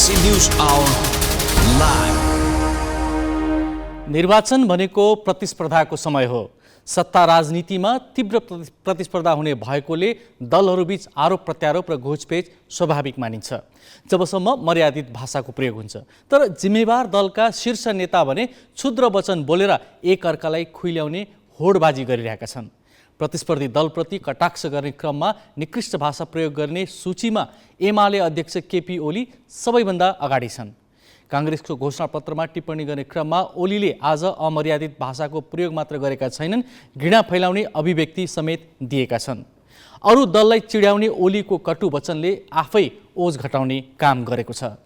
Galaxy News Hour live. निर्वाचन भनेको प्रतिस्पर्धाको समय हो। सत्ता राजनीतिमा तीव्र प्रतिस्पर्धा हुने भएकोले दलहरूबीच आरोप प्रत्यारोप र घोचपेच स्वाभाविक मानिन्छ जबसम्म मर्यादित भाषाको प्रयोग हुन्छ। तर जिम्मेवार दलका शीर्ष नेता भने क्षुद्र वचन बोलेर एकअर्कालाई खुइल्याउने होडबाजी गरिरहेका छन्। प्रतिस्पर्धी दलप्रति कटाक्ष गर्ने क्रममा निकृष्ट भाषा प्रयोग गर्ने सूचीमा एमाले अध्यक्ष केपी ओली सबैभन्दा अगाडि छन्। काङ्ग्रेसको घोषणापत्रमा टिप्पणी गर्ने क्रममा ओलीले आज अमर्यादित भाषाको प्रयोग मात्र गरेका छैनन्, घृणा फैलाउने अभिव्यक्ति समेत दिएका छन्। अरू दललाई चिड्याउने ओलीको कटु वचनले आफै ओज घटाउने काम गरेको छ।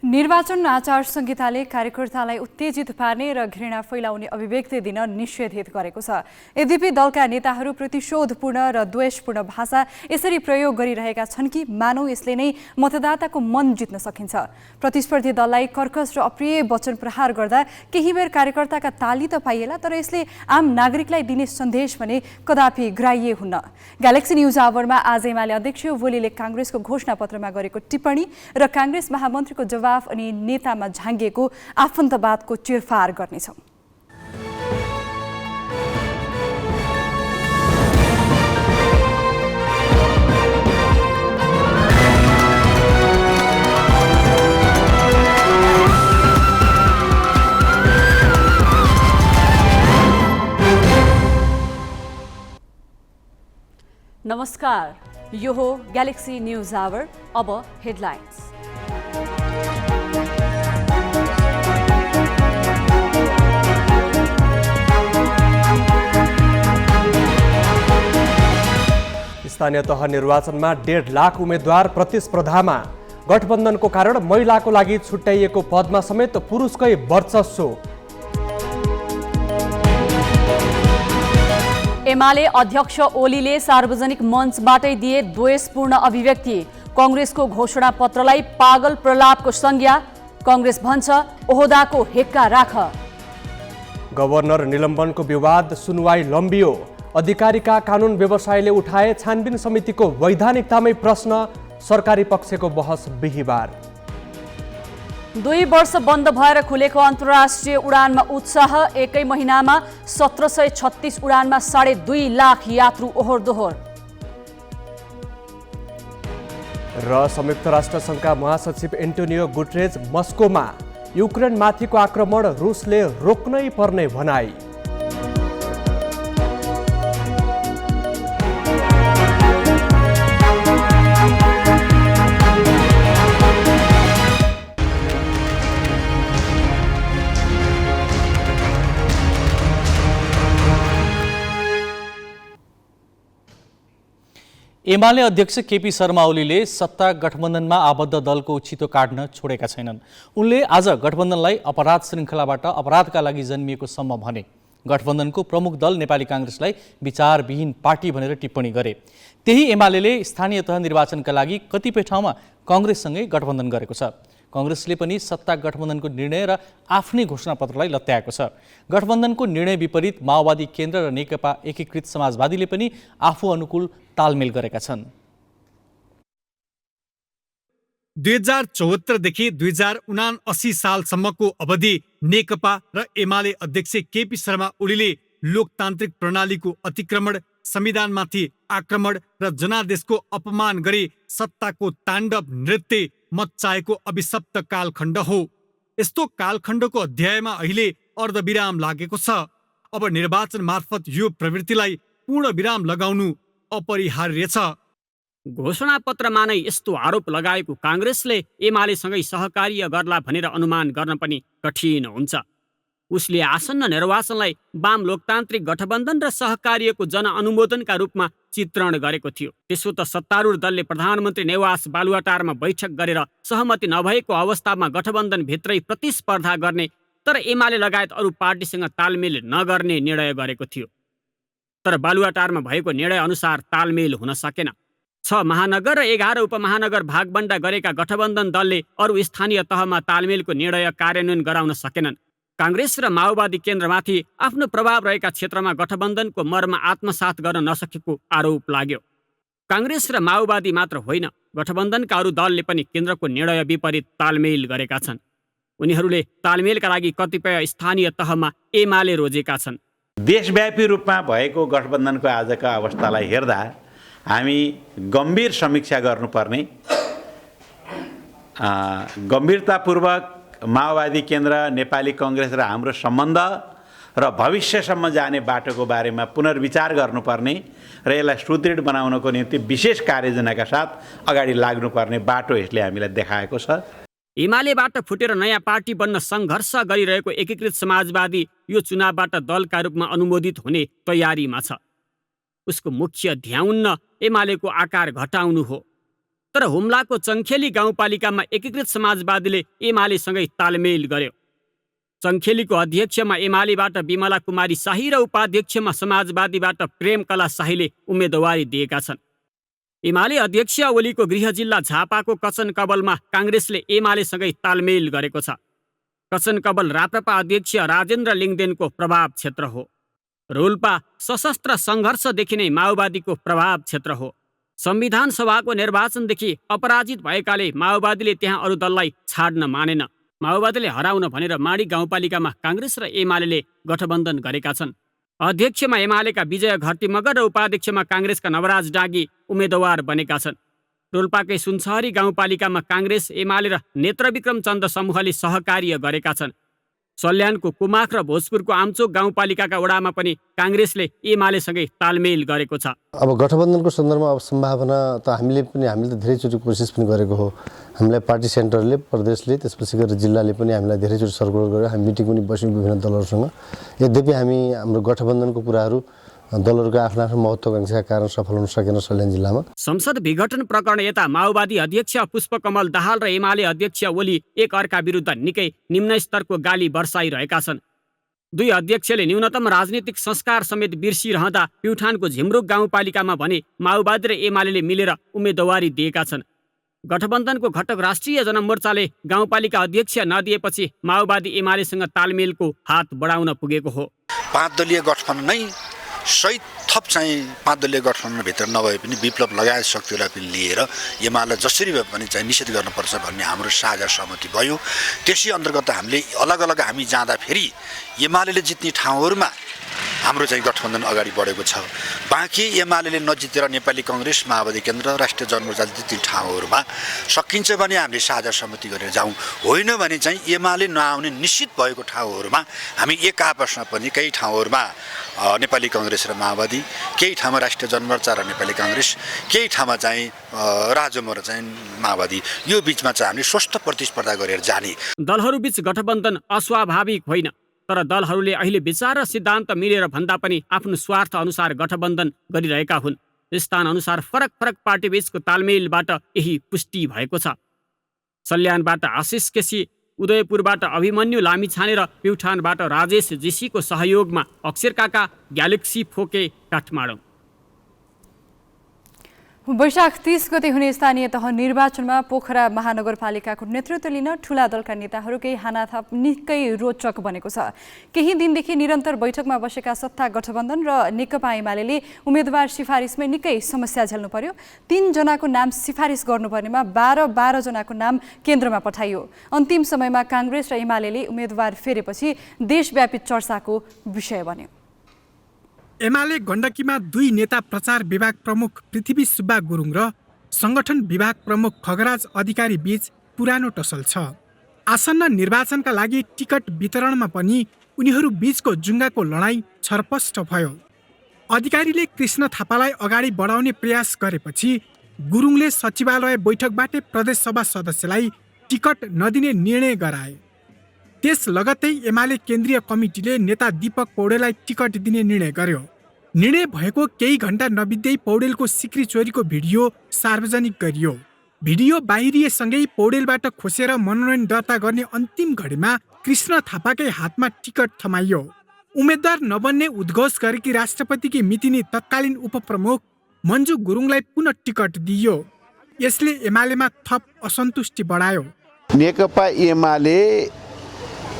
निर्वाचन आचार संहिताले कार्यकर्तालाई उत्तेजित पार्ने र घृणा फैलाउने अभिव्यक्ति दिन निषेधित गरेको छ। यद्यपि दलका नेताहरू प्रतिशोधपूर्ण र द्वेषपूर्ण भाषा यसरी प्रयोग गरिरहेका छन् कि मानौ यसले नै मतदाताको मन जित्न सकिन्छ। प्रतिस्पर्धी दललाई कर्कश र अप्रिय वचन प्रहार गर्दा केही बेर कार्यकर्ताका ताली त पाइएला, तर यसले आम नागरिकलाई दिने सन्देश भने कदापि ग्राह्य हुन्न। ग्यालेक्सी न्युज आवरमा आज एमाले अध्यक्ष ओलीले काङ्ग्रेसको घोषणापत्रमा गरेको टिप्पणी र काङ्ग्रेस महामन्त्रीको जवाफ अनि नेतामा झाँगिएको आफन्तवादको चिरफार गर्नेछौँ। नमस्कार, यो हो ग्यालेक्सी न्युज आवर। अब हेडलाइन्स। स्थानीय तह निर्वाचनमा 1.5 लाख उम्मेद्वार प्रतिस्पर्धामा। गठबन्धनको कारण महिलाको लागि छुट्याइएको पदमा समेत पुरुषकै वर्चस्व। एमाले अध्यक्ष ओलीले सार्वजनिक मञ्चबाटै दिए द्वेषपूर्ण अभिव्यक्ति। काङ्ग्रेसको घोषणापत्रलाई पागल प्रलापको संज्ञा। काङ्ग्रेस भन्छ ओहदाको हेक्का राख। गभर्नर निलम्बनको विवाद सुनवाई लम्बियो। अधिकारीका कानुन व्यवसायले उठाए छानबिन समितिको वैधानिकतामै प्रश्न। सरकारी पक्षको बहस बिहिबार। 2 वर्ष बन्द भएर खुलेको अन्तर्राष्ट्रिय उडानमा उत्साह। एकै महिनामा 1736 उडानमा 2.5 लाख यात्रु ओहोर दोहोर। र संयुक्त राष्ट्र सङ्घका महासचिव एन्टोनियो गुटेरेस मस्कोमा। युक्रेनमाथिको आक्रमण रुसले रोक्नै पर्ने भनाई। एमाले अध्यक्ष केपी शर्मा ओलीले सत्ता गठबन्धनमा आबद्ध दलको छितो काट्न छोडेका छैनन्। उनले आज गठबन्धनलाई अपराध श्रृङ्खलाबाट अपराधका लागि जन्मिएको सम्म भने। गठबन्धनको प्रमुख दल नेपाली काङ्ग्रेसलाई विचारविहीन पार्टी भनेर टिप्पणी गरे। त्यही एमाले स्थानीय तह निर्वाचनका लागि कतिपय ठाउँमा काङ्ग्रेससँगै गठबन्धन गरेको छ। काङ्ग्रेसले पनि सत्ता गठबन्धनको निर्णय र आफ्नै घोषणापत्रलाई लत्याएको छ। गठबन्धनको निर्णय विपरीत माओवादी केन्द्र र नेकपा एकीकृत समाजवादीले पनि आफू अनुकूल तालमेल गरेका छन्। 2074 देखि 2079 सालसम्मको अवधि नेकपा र एमाले अध्यक्ष केपी शर्मा ओलीले लोकतान्त्रिक प्रणालीको अतिक्रमण, संविधानमाथि आक्रमण र जनादेशको अपमान गरी सत्ताको ताण्डव नृत्य मच्चाएको अभिशप्त कालखण्ड हो। यस्तो कालखण्डको अध्यायमा अहिले अर्धविराम लागेको छ। अब निर्वाचन मार्फत यो प्रवृत्तिलाई पूर्ण विराम लगाउनु अपरिहार्य छ। घोषणापत्रमा नै यस्तो आरोप लगाएको काङ्ग्रेसले एमालेसँगै सहकार्य गर्ला भनेर अनुमान गर्न पनि कठिन हुन्छ। उसले आसन्न निर्वाचनलाई वाम लोकतान्त्रिक गठबन्धन र सहकार्यको जनअनुमोदनका रूपमा चित्रण गरेको थियो। त्यसो त सत्तारूढ दलले प्रधानमन्त्री नेवास बालुवाटारमा बैठक गरेर सहमति नभएको अवस्थामा गठबन्धनभित्रै प्रतिस्पर्धा गर्ने तर एमाले लगायत अरू पार्टीसँग तालमेल नगर्ने निर्णय गरेको थियो। तर बालुवाटारमा भएको निर्णय अनुसार तालमेल हुन सकेन। 6 महानगर र 11 उपमहानगर भागबण्डा गरेका गठबन्धन दलले अरू स्थानीय तहमा तालमेलको निर्णय कार्यान्वयन गराउन सकेनन्। काङ्ग्रेस र माओवादी केन्द्रमाथि आफ्नो प्रभाव रहेका क्षेत्रमा गठबन्धनको मर्म आत्मसात गर्न नसकेको आरोप लाग्यो। काङ्ग्रेस र माओवादी मात्र होइन, गठबन्धनका अरू दलले पनि केन्द्रको निर्णय विपरीत तालमेल गरेका छन्। उनीहरूले तालमेलका लागि कतिपय स्थानीय तहमा एमाले रोजेका छन्। देशव्यापी रूपमा भएको गठबन्धनको आजका अवस्थालाई हेर्दा हामी गम्भीर समीक्षा गर्नुपर्ने, गम्भीरतापूर्वक माओवादी केन्द्र, नेपाली कङ्ग्रेस र हाम्रो सम्बन्ध र भविष्यसम्म जाने बाटोको बारेमा पुनर्विचार गर्नुपर्ने र यसलाई सुदृढ बनाउनको निम्ति विशेष कार्ययोजनाका साथ अगाडि लाग्नुपर्ने बाटो यसले हामीलाई देखाएको छ। एमालेबाट फुटेर नयाँ पार्टी बन्न सङ्घर्ष गरिरहेको एकीकृत समाजवादी यो चुनावबाट दलका रूपमा अनुमोदित हुने तयारीमा छ। उसको मुख्य ध्याउन्न एमालेको आकार घटाउनु हो। तर हुम्लाको चङ्खेली गाउँपालिकामा एकीकृत समाजवादीले एमालेसँगै तालमेल गर्यो। चङ्खेलीको अध्यक्षमा एमालेबाट विमला कुमारी शाही र उपाध्यक्षमा समाजवादीबाट प्रेमकला शाहीले उम्मेदवारी दिएका छन्। एमाले अध्यक्ष ओलीको गृह जिल्ला झापाको कचनकबलमा काङ्ग्रेसले एमालेसँगै तालमेल गरेको छ। कचनकबल राप्रपा अध्यक्ष राजेन्द्र लिङदेनको प्रभाव क्षेत्र हो। रोल्पा सशस्त्र सङ्घर्षदेखि नै माओवादीको प्रभाव क्षेत्र हो। संविधान सभाको निर्वाचनदेखि अपराजित भएकाले माओवादीले त्यहाँ अरू दललाई छाड्न मानेन। माओवादीले हराउन भनेर माडी गाउँपालिकामा काङ्ग्रेस र एमाले गठबन्धन गरेका छन्। अध्यक्षमा एमालेका विजय घरती मगर र उपाध्यक्षमा काङ्ग्रेसका नवराज डाँगी उम्मेदवार बनेका छन्। रोल्पाकै सुनसहरी गाउँपालिकामा काङ्ग्रेस, एमाले र नेत्रविक्रम चन्द समूहले सहकार्य गरेका छन्। सल्यानको कुमाख र भोजपुरको आमचोक गाउँपालिकाका वडामा पनि काङ्ग्रेसले एमालेसँगै तालमेल गरेको छ। अब गठबन्धनको सन्दर्भमा अब सम्भावना त हामीले त धेरैचोटि कोसिस पनि गरेको हो। हामीलाई पार्टी सेन्टरले, प्रदेशले, त्यसपछि गएर जिल्लाले पनि हामीलाई धेरैचोटि सर्कुलर गर्यो। हामी मिटिङ पनि बस्यौँ विभिन्न दलहरूसँग। यद्यपि हाम्रो गठबन्धनको कुराहरू दलहरूका आफ्नो आफ्नो महत्त्वाकांक्षाका कारण सफल हुन सकेन सल्यान जिल्लामा। संसद विघटन प्रकरण यता माओवादी अध्यक्ष पुष्पकमल दाहाल र एमाले अध्यक्ष ओली एक अर्का विरुद्ध निकै निम्न स्तरको गाली बर्साइरहेका छन्। दुई अध्यक्षले न्यूनतम राजनीतिक संस्कार समेत बिर्सिरहँदा प्युठानको झिमरुक गाउँपालिकामा भने माओवादी र एमाले मिलेर उम्मेदवारी दिएका छन्। गठबन्धनको घटक राष्ट्रिय जनमोर्चाले गाउँपालिका अध्यक्ष नदिएपछि माओवादी एमालेसँग तालमेलको हात बढाउन पुगेको हो। 5 दलीय गठबन्धन नै सहित थप चाहिँ 5 दलीय गठबन्धनभित्र नभए पनि विप्लव लगायत शक्तिलाई पनि लिएर एमाले जसरी भए पनि चाहिँ निषेध गर्नुपर्छ भन्ने हाम्रो साझा सहमति भयो। त्यसै अन्तर्गत हामीले अलग अलग हामी जाँदाखेरि एमाले जित्ने ठाउँहरूमा हाम्रो चाहिँ गठबन्धन अगाडि बढेको छ। बाँकी एमाले नजितेर नेपाली कङ्ग्रेस, माओवादी केन्द्र, राष्ट्रिय जनमोर्चा जित्ने ठाउँहरूमा सकिन्छ भने हामीले साझा सहमति गरेर जाउँ, होइन भने चाहिँ एमाले नआउने निश्चित भएको ठाउँहरूमा हामी एक आपसमा पनि केही ठाउँहरूमा नेपाली कङ्ग्रेस र माओवादी, केही ठाउँमा राष्ट्रिय जनमोर्चा र नेपाली कङ्ग्रेस, केही ठाउँमा चाहिँ राजमो र चाहिँ माओवादी, यो बिचमा चाहिँ हामीले स्वस्थ प्रतिस्पर्धा गरेर जाने। दलहरूबीच गठबन्धन अस्वाभाविक होइन, तर दलहरूले अहिले विचार र सिद्धान्त मिलेर भन्दा पनि आफ्नो स्वार्थ अनुसार गठबन्धन गरिरहेका हुन्। स्थान अनुसार फरक फरक पार्टीबीचको तालमेलबाट यही पुष्टि भएको छ। सल्यानबाट आशिष केसी, उदयपुरबाट अभिमन्यु लामिछाने र प्युठानबाट राजेश जीसीको सहयोगमा अक्षर काका, ग्यालेक्सी फोके, काठमाडौँ। वैशाख 30 गते हुने स्थानीय तह निर्वाचनमा पोखरा महानगरपालिकाको नेतृत्व लिन ठूला दलका नेताहरूकै हानाथाप निकै रोचक बनेको छ। केही दिनदेखि निरन्तर बैठकमा बसेका सत्ता गठबन्धन र नेकपा एमाले उम्मेदवार सिफारिसमै निकै समस्या झेल्नु पर्यो। 3 जनाको नाम सिफारिस गर्नुपर्नेमा 12 जनाको नाम केन्द्रमा पठाइयो। अन्तिम समयमा काङ्ग्रेस र एमाले उम्मेदवार फेरेपछि देशव्यापी चर्चाको विषय बन्यो। एमाले गण्डकीमा 2 नेता प्रचार विभाग प्रमुख पृथ्वी सुब्बा गुरुङ र संगठन विभाग प्रमुख खगराज अधिकारी बीच पुरानो टसल छ। आसन्न निर्वाचनका लागि टिकट वितरणमा पनि उनीहरू बीचको जुङ्गाको लडाईँ छरपष्ट भयो। अधिकारीले कृष्ण थापालाई अगाडि बढाउने प्रयास गरेपछि गुरुङले सचिवालय बैठकबाटै प्रदेशसभा सदस्यलाई टिकट नदिने निर्णय गराए। त्यस लगत्तै एमाले केन्द्रीय कमिटीले नेता दीपक पौडेललाई टिकट दिने निर्णय गर्यो। निर्णय भएको केही घण्टा नबित्दै पौडेलको सिक्री चोरीको भिडियो सार्वजनिक गरियो। भिडियो बाहिरिएसँगै पौडेलबाट खोसेर मनोनयन दर्ता गर्ने अन्तिम घडीमा कृष्ण थापाकै हातमा टिकट थमाइयो। उम्मेद्वार नबन्ने उद्घोष गरेकी राष्ट्रपतिकी मितिनी तत्कालीन उपप्रमुख मन्जु गुरुङलाई पुनः टिकट दिइयो। यसले एमालेमा थप असन्तुष्टि बढायो। नेकपा एमाले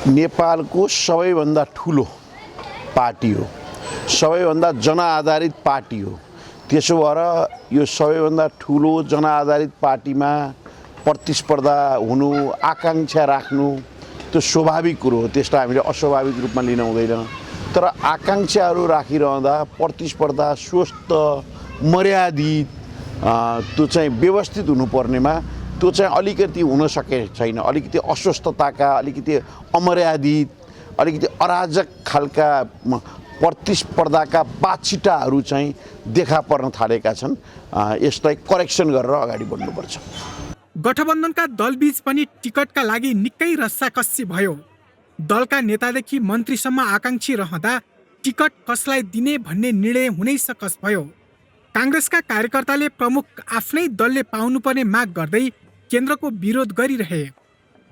नेपालको सबैभन्दा ठुलो पार्टी हो, सबैभन्दा जनआधारित पार्टी हो। त्यसो भएर यो सबैभन्दा ठुलो जनआधारित पार्टीमा प्रतिस्पर्धा हुनु, आकाङ्क्षा राख्नु त्यो स्वाभाविक कुरो हो, त्यसलाई हामीले अस्वाभाविक रूपमा लिन हुँदैन। तर आकाङ्क्षाहरू राखिरहँदा प्रतिस्पर्धा स्वस्थ, मर्यादित, त्यो चाहिँ व्यवस्थित हुनुपर्नेमा त्यो चाहिँ अलिकति हुन सकेको छैन। अलिकति अस्वस्थताका, अलिकति अमर्यादित, अलिकति अराजक खालका प्रतिस्पर्धाका बाछिटाहरू चाहिँ देखा पर्न थालेका छन्। यसलाई करेक्सन गरेर अगाडि बढ्नुपर्छ। गठबन्धनका दलबीच पनि टिकटका लागि निकै रस्साकस्सी भयो। दलका नेतादेखि मन्त्रीसम्म आकाङ्क्षी रहँदा टिकट कसलाई दिने भन्ने निर्णय हुनै सकस भयो। काङ्ग्रेसका कार्यकर्ताले प्रमुख आफ्नै दलले पाउनुपर्ने माग गर्दै केन्द्रको विरोध गरिरहे।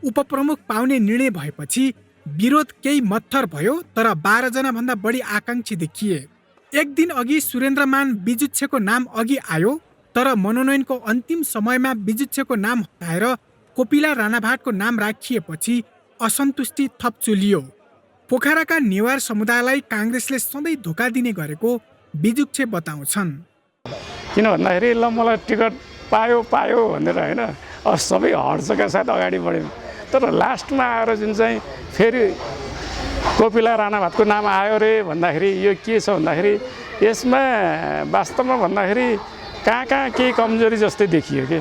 उपप्रमुख पाउने निर्णय भएपछि विरोध केही मत्थर भयो, तर 12 जनाभन्दा बढी आकाङ्क्षी देखिए। एक दिन अघि सुरेन्द्रमान बिजुच्छेको नाम अघि आयो, तर मनोनयनको अन्तिम समयमा बिजुच्छेको नाम हटाएर कोपिला राणाभाटको नाम राखिएपछि असन्तुष्टि थप चुलियो। पोखराका नेवार समुदायलाई काङ्ग्रेसले सधैँ धोका दिने गरेको बिजुच्छे बताउँछन्। किन भन्दाखेरि ल मलाई टिकट पायो भनेर होइन, सबै हर्षका साथ अगाडि बढ्यौँ। तर लास्टमा आएर जुन चाहिँ फेरि कोपिला राणाभाटको नाम आयो रे भन्दाखेरि यो के छ भन्दाखेरि यसमा वास्तवमा भन्दाखेरि कहाँ केही कमजोरी जस्तै देखियो कि।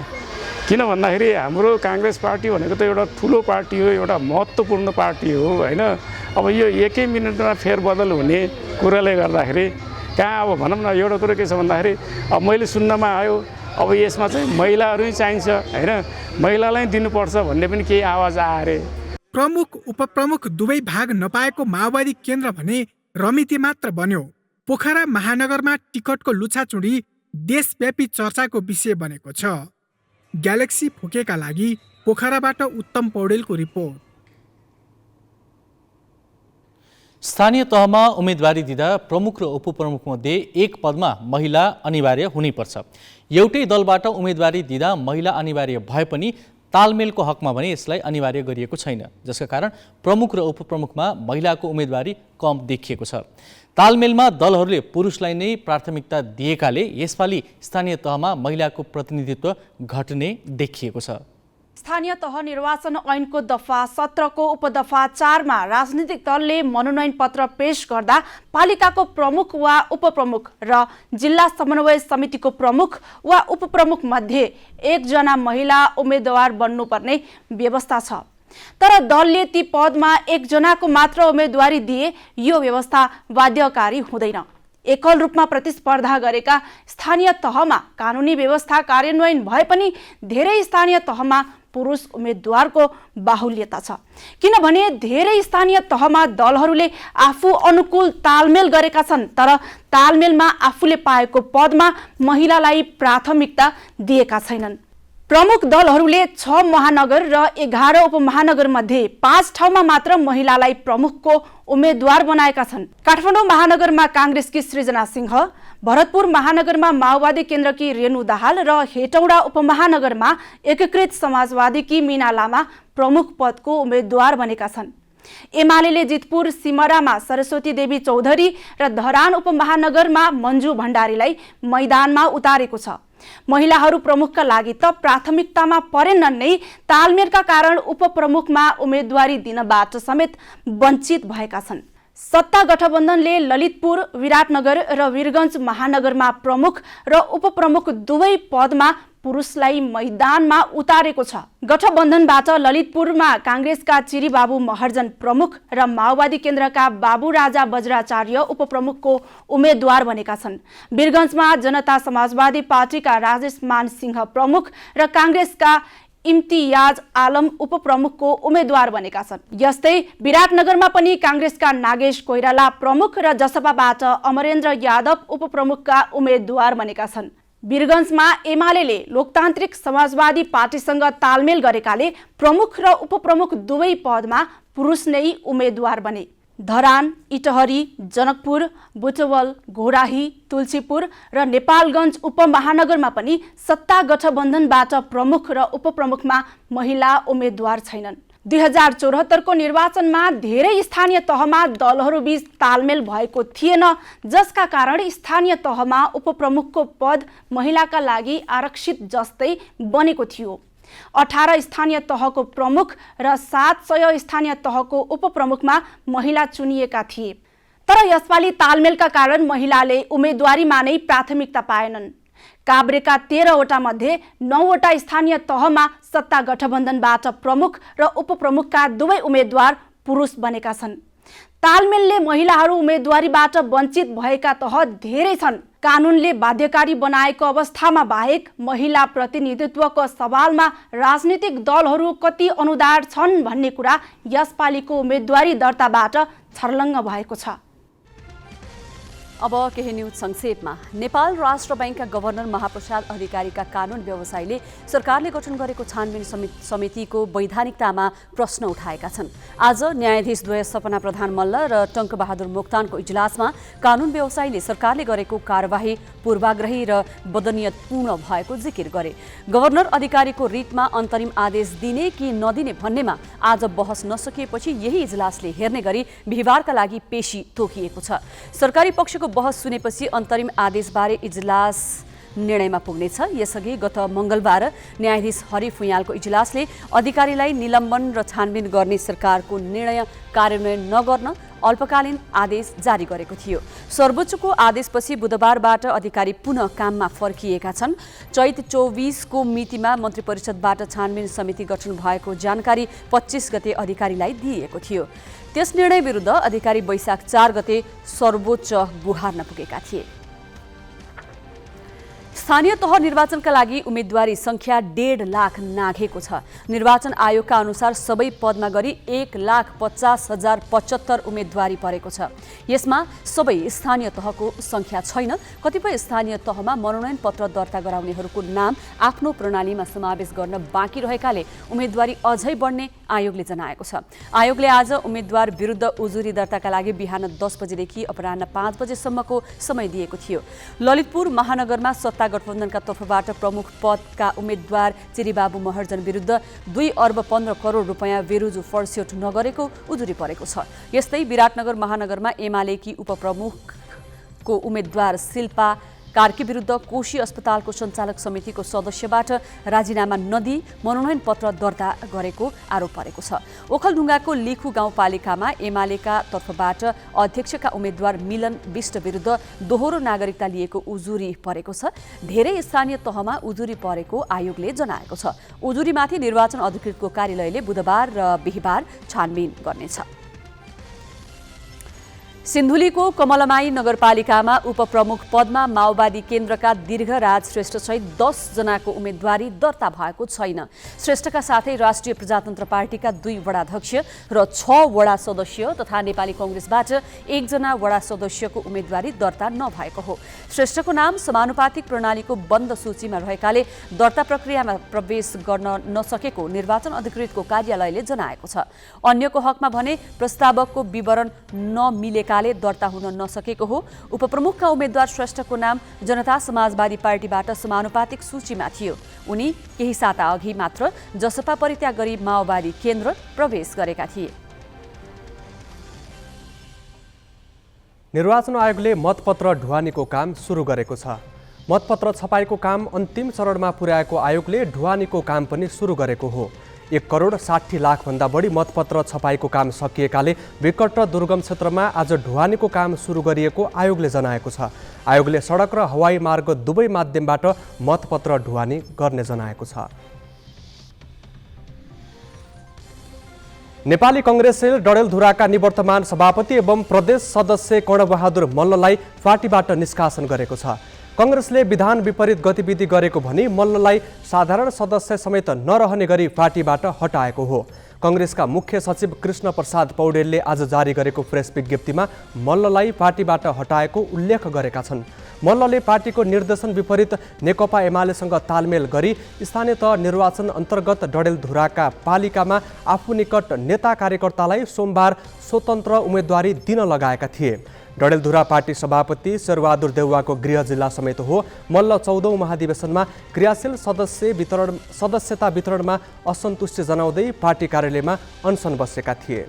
किन भन्दाखेरि हाम्रो काङ्ग्रेस पार्टी भनेको त एउटा ठुलो पार्टी हो, एउटा महत्त्वपूर्ण पार्टी हो होइन। अब यो एकै मिनटमा फेरबदल हुने कुराले गर्दाखेरि कहाँ अब भनौँ न एउटा कुरो के छ भन्दाखेरि अब मैले सुन्नमा आयो अब यसमा चाहिँ महिलाहरू नै चाहिन्छ होइन, महिलालाई दिनुपर्छ भन्ने पनि केही आवाज आयो अरे। प्रमुख उपप्रमुख दुवै भाग नपाएको माओवादी केन्द्र भने रमिते मात्र बन्यो। पोखरा महानगरमा टिकटको लुछाचुडी देशव्यापी चर्चाको विषय बनेको छ। ग्यालेक्सी फुकेका लागि पोखराबाट उत्तम पौडेलको रिपोर्ट। स्थानीय तहमा उम्मेदवारी दिँदा प्रमुख र उपप्रमुख मध्ये एक पदमा महिला अनिवार्य हुनैपर्छ। एउटै दलबाट उम्मेदवारी दिँदा महिला अनिवार्य भए पनि तालमेलको हकमा भने यसलाई अनिवार्य गरिएको छैन, जसका कारण प्रमुख र उपप्रमुखमा महिलाको उम्मेदवारी कम देखिएको छ। तालमेलमा दलहरूले पुरुषलाई नै प्राथमिकता दिएकाले यसपालि स्थानीय तहमा महिलाको प्रतिनिधित्व घट्ने देखिएको छ। स्थानीय तह निर्वाचन ऐनको दफा 17 को उपदफा 4 मा राजनीतिक दलले मनोनयन पत्र पेश गर्दा पालिकाको प्रमुख वा उपप्रमुख र जिल्ला समन्वय समितिको प्रमुख वा उपप्रमुख मध्ये एकजना महिला उम्मेदवार बन्नुपर्ने व्यवस्था छ। तर दलले ती पदमा एकजनाको मात्र उम्मेदवारी दिए यो व्यवस्था बाध्यकारी हुँदैन। एकल रूपमा प्रतिस्पर्धा गरेका स्थानीय तहमा कानुनी व्यवस्था कार्यान्वयन भए पनि धेरै स्थानीय तहमा पुरुष उम्मेदवारको बाहुल्यता छ। किनभने धेरै स्थानीय तहमा दलहरूले आफू अनुकूल तालमेल गरेका छन्, तर तालमेलमा आफूले पाएको पदमा महिलालाई प्राथमिकता दिएका छैनन्। प्रमुख दलहरूले 6 महानगर र 11 उपमहानगर मध्ये 5 ठाउँमा मात्र महिलालाई प्रमुखको उम्मेदवार बनाएका छन्। काठमाडौँ महानगरमा काङ्ग्रेसकी सृजना सिंह, भरतपुर महानगरमा माओवादी केन्द्रकी रेणु दाहाल र हेटौडा उपमहानगरमा एकीकृत समाजवादीकी मीना लामा प्रमुख पदको उम्मेदवार बनेका छन्। एमाले जितपुर सिमरामा सरस्वती देवी चौधरी र धरान उपमहानगरमा मन्जु भण्डारीलाई मैदानमा उतारेको छ। महिलाहरू प्रमुखका लागि त प्राथमिकतामा परेनन् नै, तालमेलका कारण उपप्रमुखमा उम्मेदवारी दिनबाट समेत वञ्चित भएका छन्। सत्ता गठबन्धनले ललितपुर, विराटनगर र वीरगञ्ज महानगरमा प्रमुख र उपप्रमुख दुवै पदमा पुरुषलाई मैदानमा उतारेको छ। गठबन्धनबाट ललितपुरमा काङ्ग्रेसका चिरीबाबु महर्जन प्रमुख र माओवादी केन्द्रका बाबु राजा बज्राचार्य उपप्रमुखको उम्मेदवार बनेका छन्। वीरगञ्जमा जनता समाजवादी पार्टीका राजेश मान सिंह प्रमुख र काङ्ग्रेसका इम्तियाज आलम उपप्रमुखको उम्मेदवार बनेका छन्। यस्तै विराटनगरमा पनि काङ्ग्रेसका नागेश कोइराला प्रमुख र जसपाबाट अमरेन्द्र यादव उपप्रमुखका उम्मेदवार बनेका छन्। वीरगञ्जमा एमाले लोकतान्त्रिक समाजवादी पार्टीसँग तालमेल गरेकाले प्रमुख र उपप्रमुख दुवै पदमा पुरुष नै उम्मेदवार बने। धरान, इटहरी, जनकपुर, बुटवल, घोराही, तुलसीपुर र नेपालगञ्ज उपमहानगरमा पनि सत्ता गठबन्धनबाट प्रमुख र उपप्रमुखमा महिला उम्मेदवार छैनन्। 2074 को निर्वाचनमा धेरै स्थानीय तहमा दलहरूबीच तालमेल भएको थिएन, जसका कारण स्थानीय तहमा उपप्रमुखको पद महिलाका लागि आरक्षित जस्तै बनेको थियो। 18 स्थानीय तहको प्रमुख र 700 स्थानीय तहको उपप्रमुखमा महिला चुनिएका थिए। तर यसपालि तालमेलका कारण महिलाले उम्मेदवारीमा नै प्राथमिकता पाएनन्। काभ्रेका 13 वटा मध्ये 9 वटा स्थानीय तहमा सत्ता गठबन्धनबाट प्रमुख र उपप्रमुखका दुवै उम्मेद्वार पुरुष बनेका छन्। तालमेलले महिलाहरू उम्मेदवारीबाट वञ्चित भएका तह धेरै छन्। कानुनले बाध्यकारी बनाएको अवस्थामा बाहेक महिला प्रतिनिधित्वको सवालमा राजनीतिक दलहरू कति अनुदार छन् भन्ने कुरा यसपालिको उम्मेदवारी दर्ताबाट छर्लङ्ग भएको छ। अब केही न्यूज संक्षेपमा। नेपाल राष्ट्र बैंकका गभर्नर महाप्रसाद अधिकारीका कानुन व्यवसायीले सरकारले गठन गरेको छानबिन समितिको वैधानिकतामा प्रश्न उठाएका छन्। आज न्यायाधीश द्वय सपना प्रधान मल्ल र टङ्कबहादुर मोक्तानको इजलासमा कानुन व्यवसायीले सरकारले गरेको कारबाही पूर्वाग्रही र बदनियतपूर्ण भएको जिकिर गरे। गभर्नर अधिकारीको रिटमा अन्तरिम आदेश दिने कि नदिने भन्नेमा आज बहस नसकिएपछि यही इजलासले हेर्ने गरी बिहिबारका लागि पेशी तोकिएको छ। सरकारी पक्षको बहस सुनेपछि अन्तरिम आदेशबारे इजलास निर्णयमा पुग्नेछ। यसअघि गत मङ्गलबार न्यायाधीश हरि फुयालको इजलासले अधिकारीलाई निलम्बन र छानबिन गर्ने सरकारको निर्णय कार्यान्वयन नगर्न अल्पकालीन आदेश जारी गरेको थियो। सर्वोच्चको आदेशपछि बुधबारबाट अधिकारी पुनः काममा फर्किएका छन्। चैत 24 को मितिमा मन्त्री परिषदबाट छानबिन समिति गठन भएको जानकारी 25 गते अधिकारीलाई दिएको थियो। त्यस निर्णय विरुद्ध अधिकारी वैशाख 4 गते सर्वोच्च गुहार्न पुगेका थिए। स्थानीय तह निर्वाचनका लागि उम्मेदवारी संख्या 1.5 लाख नाघेको छ। निर्वाचन आयोगका अनुसार सबै पदमा गरी 1,50,075 उम्मेदवारी परेको छ। यसमा सबै स्थानीय तहको संख्या छैन। कतिपय स्थानीय तहमा मनोनयन पत्र दर्ता गराउनेहरूको नाम आफ्नो प्रणालीमा समावेश गर्न बाँकी रहेकाले उम्मेदवारी अझै बढ्ने आयोगले जनाएको छ। आयोगले आज उम्मेदवार विरुद्ध उजुरी दर्ताका लागि बिहान 10 बजेदेखि अपराह्न 5 बजेसम्मको समय दिएको थियो। ललितपुर महानगरमा सत्ता गठबन्धनका तर्फबाट प्रमुख पदका उम्मेद्वार चिरीबाबु महर्जन विरुद्ध 2 अर्ब 15 करोड रुपैयाँ बेरुजु फर्स्यौट नगरेको उजुरी परेको छ। यस्तै विराटनगर महानगरमा एमालेकी उपप्रमुखको उम्मेद्वार शिल्पा कार्की विरुद्ध कोशी अस्पतालको सञ्चालक समितिको सदस्यबाट राजीनामा नदिई मनोनयन पत्र दर्ता गरेको आरोप परेको छ। ओखलढुङ्गाको लिखु गाउँपालिकामा एमालेका तर्फबाट अध्यक्षका उम्मेद्वार मिलन विष्ट विरुद्ध दोहोरो नागरिकता लिएको उजुरी परेको छ। धेरै स्थानीय तहमा उजुरी परेको आयोगले जनाएको छ। उजुरीमाथि निर्वाचन अधिकृतको कार्यालयले बुधबार र बिहिबार छानबिन गर्नेछ। सिन्धुलीको कमलमाई नगरपालिकामा उपप्रमुख पदमा माओवादी केन्द्रका दीर्घराज श्रेष्ठ सहित 10 जनाको उम्मेदवारी दर्ता भएको छैन। श्रेष्ठका साथै राष्ट्रिय प्रजातन्त्र पार्टीका 2 वडाध्यक्ष र 6 वडा सदस्य तथा नेपाली कांग्रेसबाट 1 जना वडा सदस्यको उम्मेदवारी दर्ता नभएको हो। श्रेष्ठको नाम समानुपातिक प्रणालीको बन्द सूचीमा रहेकाले दर्ता प्रक्रियामा प्रवेश गर्न नसकेको निर्वाचन अधिकृतको कार्यालयले जनाएको छ। अन्यको हकमा भने प्रस्तावकको विवरण नमिलेकाले दर्ता हुन नसकेको हो। उपप्रमुखका उम्मेद्वार श्रेष्ठको नाम जनता समाजवादी पार्टीबाट समानुपातिक सूचीमा थियो। उनी केही साता अघि मात्र जसपा परित्याग गरी माओवादी केन्द्र प्रवेश गरेका थिए। निर्वाचन आयोगले मतपत्र ढुवानीको काम सुरु गरेको छ। मतपत्र छपाईको काम अन्तिम चरणमा पुर्याएको आयोगले ढुवानीको काम पनि सुरु गरेको हो। 1 करोड 60 लाख भन्दा बढी मतपत्र छपाईको काम सकिएकाले विकट र दुर्गम क्षेत्रमा आज ढुवानीको काम सुरु गरिएको आयोगले जनाएको छ। आयोगले सडक र हवाई मार्ग दुवै माध्यमबाट मतपत्र ढुवानी गर्ने जनाएको छ। नेपाली कांग्रेस सेल डडेलधुराका निवर्तमान सभापति एवं प्रदेश सदस्य कर्णबहादुर मल्ललाई पार्टीबाट निष्कासन गरेको छ। कांग्रेसले विधान विपरीत गतिविधि गरेको भनी मल्ललाई साधारण सदस्य समेत नरहने गरी पार्टीबाट हटाएको हो। कांग्रेसका मुख्य सचिव कृष्ण प्रसाद पौडेलले आज जारी गरेको प्रेस विज्ञप्तिमा मल्ललाई पार्टीबाट हटाएको उल्लेख गरेका छन्। मल्लले पार्टीको निर्देशन विपरीत नेकपा एमालेसँग तालमेल गरी स्थानीय तह निर्वाचन अन्तर्गत डडेलधुराका पालिकामा आफू निकट नेता कार्यकर्तालाई सोमबार स्वतन्त्र उम्मेदवारी दिन लगाएका थिए। डडेलधुरा पार्टी सभापति शेरबहादुर देउवाको गृह जिल्ला समेत हो। मल्ल 14औं महाधिवेशनमा क्रियाशील सदस्यता वितरणमा असन्तुष्टि जनाउँदै पार्टी कार्यालयमा अनसन बसेका थिए।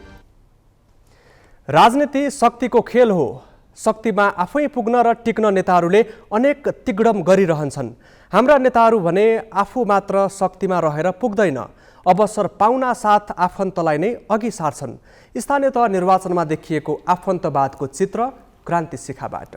राजनीति शक्तिको खेल हो। शक्तिमा आफै पुग्न र टिक्न नेताहरूले अनेक तिग्डम गरिरहन्छन्। हाम्रा नेताहरू भने आफू मात्र शक्तिमा रहेर पुग्दैन, अवसर पाउना साथ आफन्तलाई नै अघि सार्छन्। स्थानीय तह निर्वाचनमा देखिएको आफन्तवादको चित्र क्रान्ति शिखाबाट।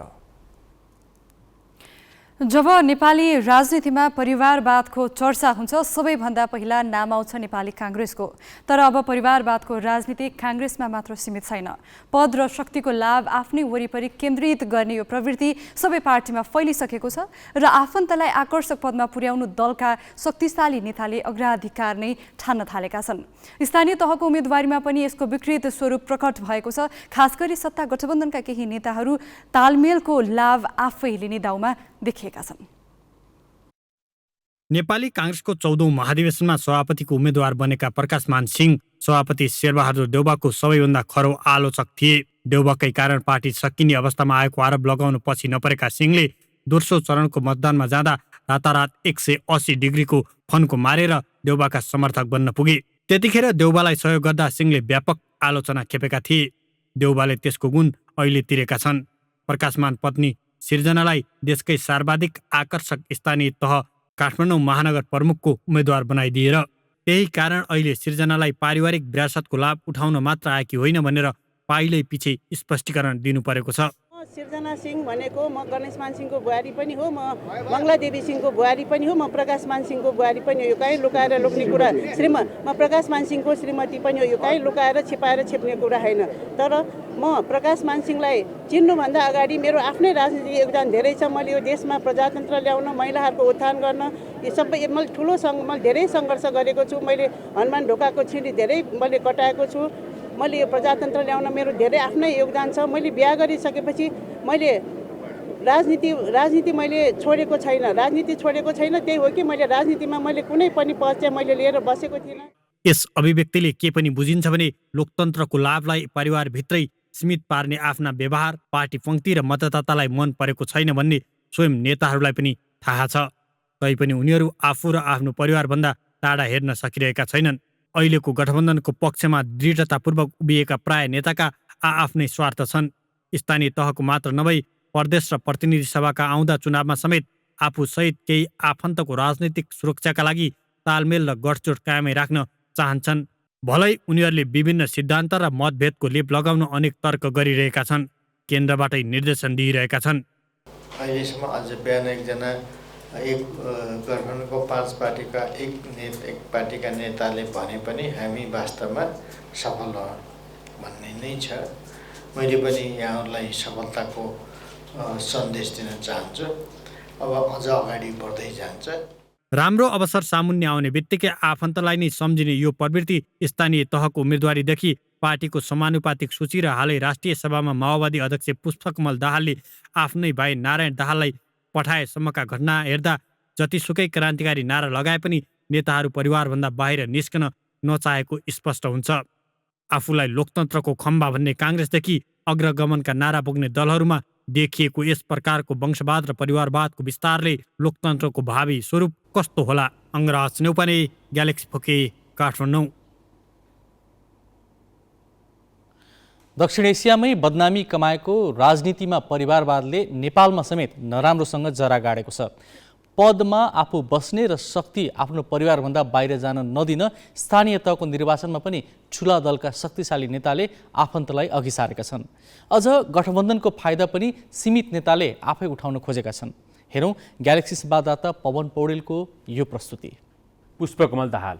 जब नेपाली राजनीतिमा परिवारवादको चर्चा हुन्छ सबैभन्दा पहिला नाम आउँछ नेपाली काङ्ग्रेसको। तर अब परिवारवादको राजनीति काङ्ग्रेसमा मात्र सीमित छैन। पद र शक्तिको लाभ आफ्नै वरिपरि केन्द्रित गर्ने यो प्रवृत्ति सबै पार्टीमा फैलिसकेको छ र आफन्तलाई आकर्षक पदमा पुर्याउनु दलका शक्तिशाली नेताले अग्राधिकार नै ठान्न थालेका छन्। स्थानीय तहको उम्मेदवारीमा पनि यसको विकृत स्वरूप प्रकट भएको छ। खास गरी सत्ता गठबन्धनका केही नेताहरू तालमेलको लाभ आफै लिने दाउमा देखिएका छन्। नेपाली काङ्ग्रेसको 14औं महाधिवेशनमा सभापतिको उम्मेद्वार बनेका प्रकाशमान सिंह सभापति शेरबहादुर देउवाको सबैभन्दा खरो आलोचक थिए। देउवाकै कारण पार्टी सकिने अवस्थामा आएको आरोप लगाउनु पछि नपरेका सिंहले दोस्रो चरणको मतदानमा जाँदा रातारात 180 डिग्रीको फन्को मारेर देउवाका समर्थक बन्न पुगे। त्यतिखेर देउवालाई सहयोग गर्दा सिंहले व्यापक आलोचना खेपेका थिए। देउवाले त्यसको गुण अहिले तिरेका छन्। प्रकाशमान पत्नी सिर्जनालाई देशकै सर्वाधिक आकर्षक स्थानीय तह काठमाडौँ महानगर प्रमुखको उम्मेद्वार बनाइदिएर त्यही कारण अहिले सिर्जनालाई पारिवारिक विरासतको लाभ उठाउन मात्र आएकी होइन भनेर पाइलै पछि स्पष्टीकरण दिनु परेको छ। सिर्जना सिंह भनेको म गणेशमान सिंहको बुहारी पनि हो, म मङ्गलादेवी सिंहको बुहारी पनि हो, म प्रकाशमान सिंहको बुहारी पनि हो। यो कहीँ लुकाएर लुक्ने कुरा म प्रकाशमान सिंहको श्रीमती पनि हो। यो कहीँ लुकाएर छिपाएर छिप्ने कुरा होइन। तर म प्रकाशमान सिंहलाई चिन्नुभन्दा अगाडि मेरो आफ्नै राजनीतिक योगदान धेरै छ। मैले यो देशमा प्रजातन्त्र ल्याउन, महिलाहरूको उत्थान गर्न यो सबै मैले मैले धेरै सङ्घर्ष गरेको छु। मैले हनुमान ढोकाको छिरी धेरै मैले कटाएको छु। मैले यो प्रजातन्त्र ल्याउन मेरो धेरै आफ्नै योगदान छ। मैले बिहा गरिसकेपछि मैले राजनीति मैले छोडेको छैन। राजनीति छोडेको छैन, त्यही हो कि मैले राजनीतिमा मैले कुनै पनि पद चाहिँ मैले लिएर बसेको थिइनँ। यस अभिव्यक्तिले के पनि बुझिन्छ भने लोकतन्त्रको लाभलाई परिवारभित्रै सीमित पार्ने आफ्ना व्यवहार पार्टी पङ्क्ति र मतदातालाई मन परेको छैन भन्ने स्वयं नेताहरूलाई पनि थाहा छ। तैपनि उनीहरू आफू र आफ्नो परिवारभन्दा टाढा हेर्न सकिरहेका छैनन्। अहिलेको गठबन्धनको पक्षमा दृढतापूर्वक उभिएका प्राय नेताका आफ्नै स्वार्थ छन्। स्थानीय तहको मात्र नभई प्रदेश र प्रतिनिधि सभाका आउँदा चुनावमा समेत आफू सहित केही आफन्तको राजनैतिक सुरक्षाका लागि तालमेल र गठजोड कायमै राख्न चाहन्छन्। भलै उनीहरूले विभिन्न सिद्धान्त र मतभेदको लेप लगाउन अनेक तर्क गरिरहेका छन्। केन्द्रबाटै निर्देशन दिइरहेका छन्। अहिलेसम्म अझ बिहान एकजना गठबन्धनको 5 पार्टीका एक पार्टीका नेताले भने पनि हामी वास्तवमा सफल भन्ने नै छ। मैले पनि यहाँहरूलाई सफलताको सन्देश दिन चाहन्छु। अब अझ अगाडि बढ्दै जान्छ। राम्रो अवसर सामुन्ने आउने बित्तिकै आफन्तलाई नै सम्झिने यो प्रवृत्ति स्थानीय तहको उम्मेदवारीदेखि पार्टीको समानुपातिक सूची र हालै राष्ट्रिय सभामा माओवादी अध्यक्ष पुष्पकमल दाहालले आफ्नै भाइ नारायण दाहाललाई पठाएसम्मका घटना हेर्दा जतिसुकै क्रान्तिकारी नारा लगाए पनि नेताहरू परिवारभन्दा बाहिर निस्कन नचाहेको स्पष्ट हुन्छ। आफूलाई लोकतन्त्रको खम्बा भन्ने काङ्ग्रेसदेखि अग्रगमनका नारा बोक्ने दलहरूमा देखिएको यस प्रकारको वंशवाद र परिवारवादको विस्तारले लोकतन्त्रको भावी स्वरूप कस्तो होला? अङ्गराज न्यौपाने, ग्यालेक्सी फोके, काठमाडौँ। दक्षिण एसियामै बदनामी कमाएको राजनीतिमा परिवारवादले नेपालमा समेत नराम्रोसँग जरा गाडेको छ। पदमा आफू बस्ने र शक्ति आफ्नो परिवारभन्दा बाहिर जान नदिन स्थानीय तहको निर्वाचनमा पनि ठुला दलका शक्तिशाली नेताले आफन्तलाई अघि सारेका छन्। अझ गठबन्धनको फाइदा पनि सीमित नेताले आफै उठाउन खोजेका छन्। हेरौँ ग्यालेक्सी संवाददाता पवन पौडेलको यो प्रस्तुति। पुष्पकमल दाहाल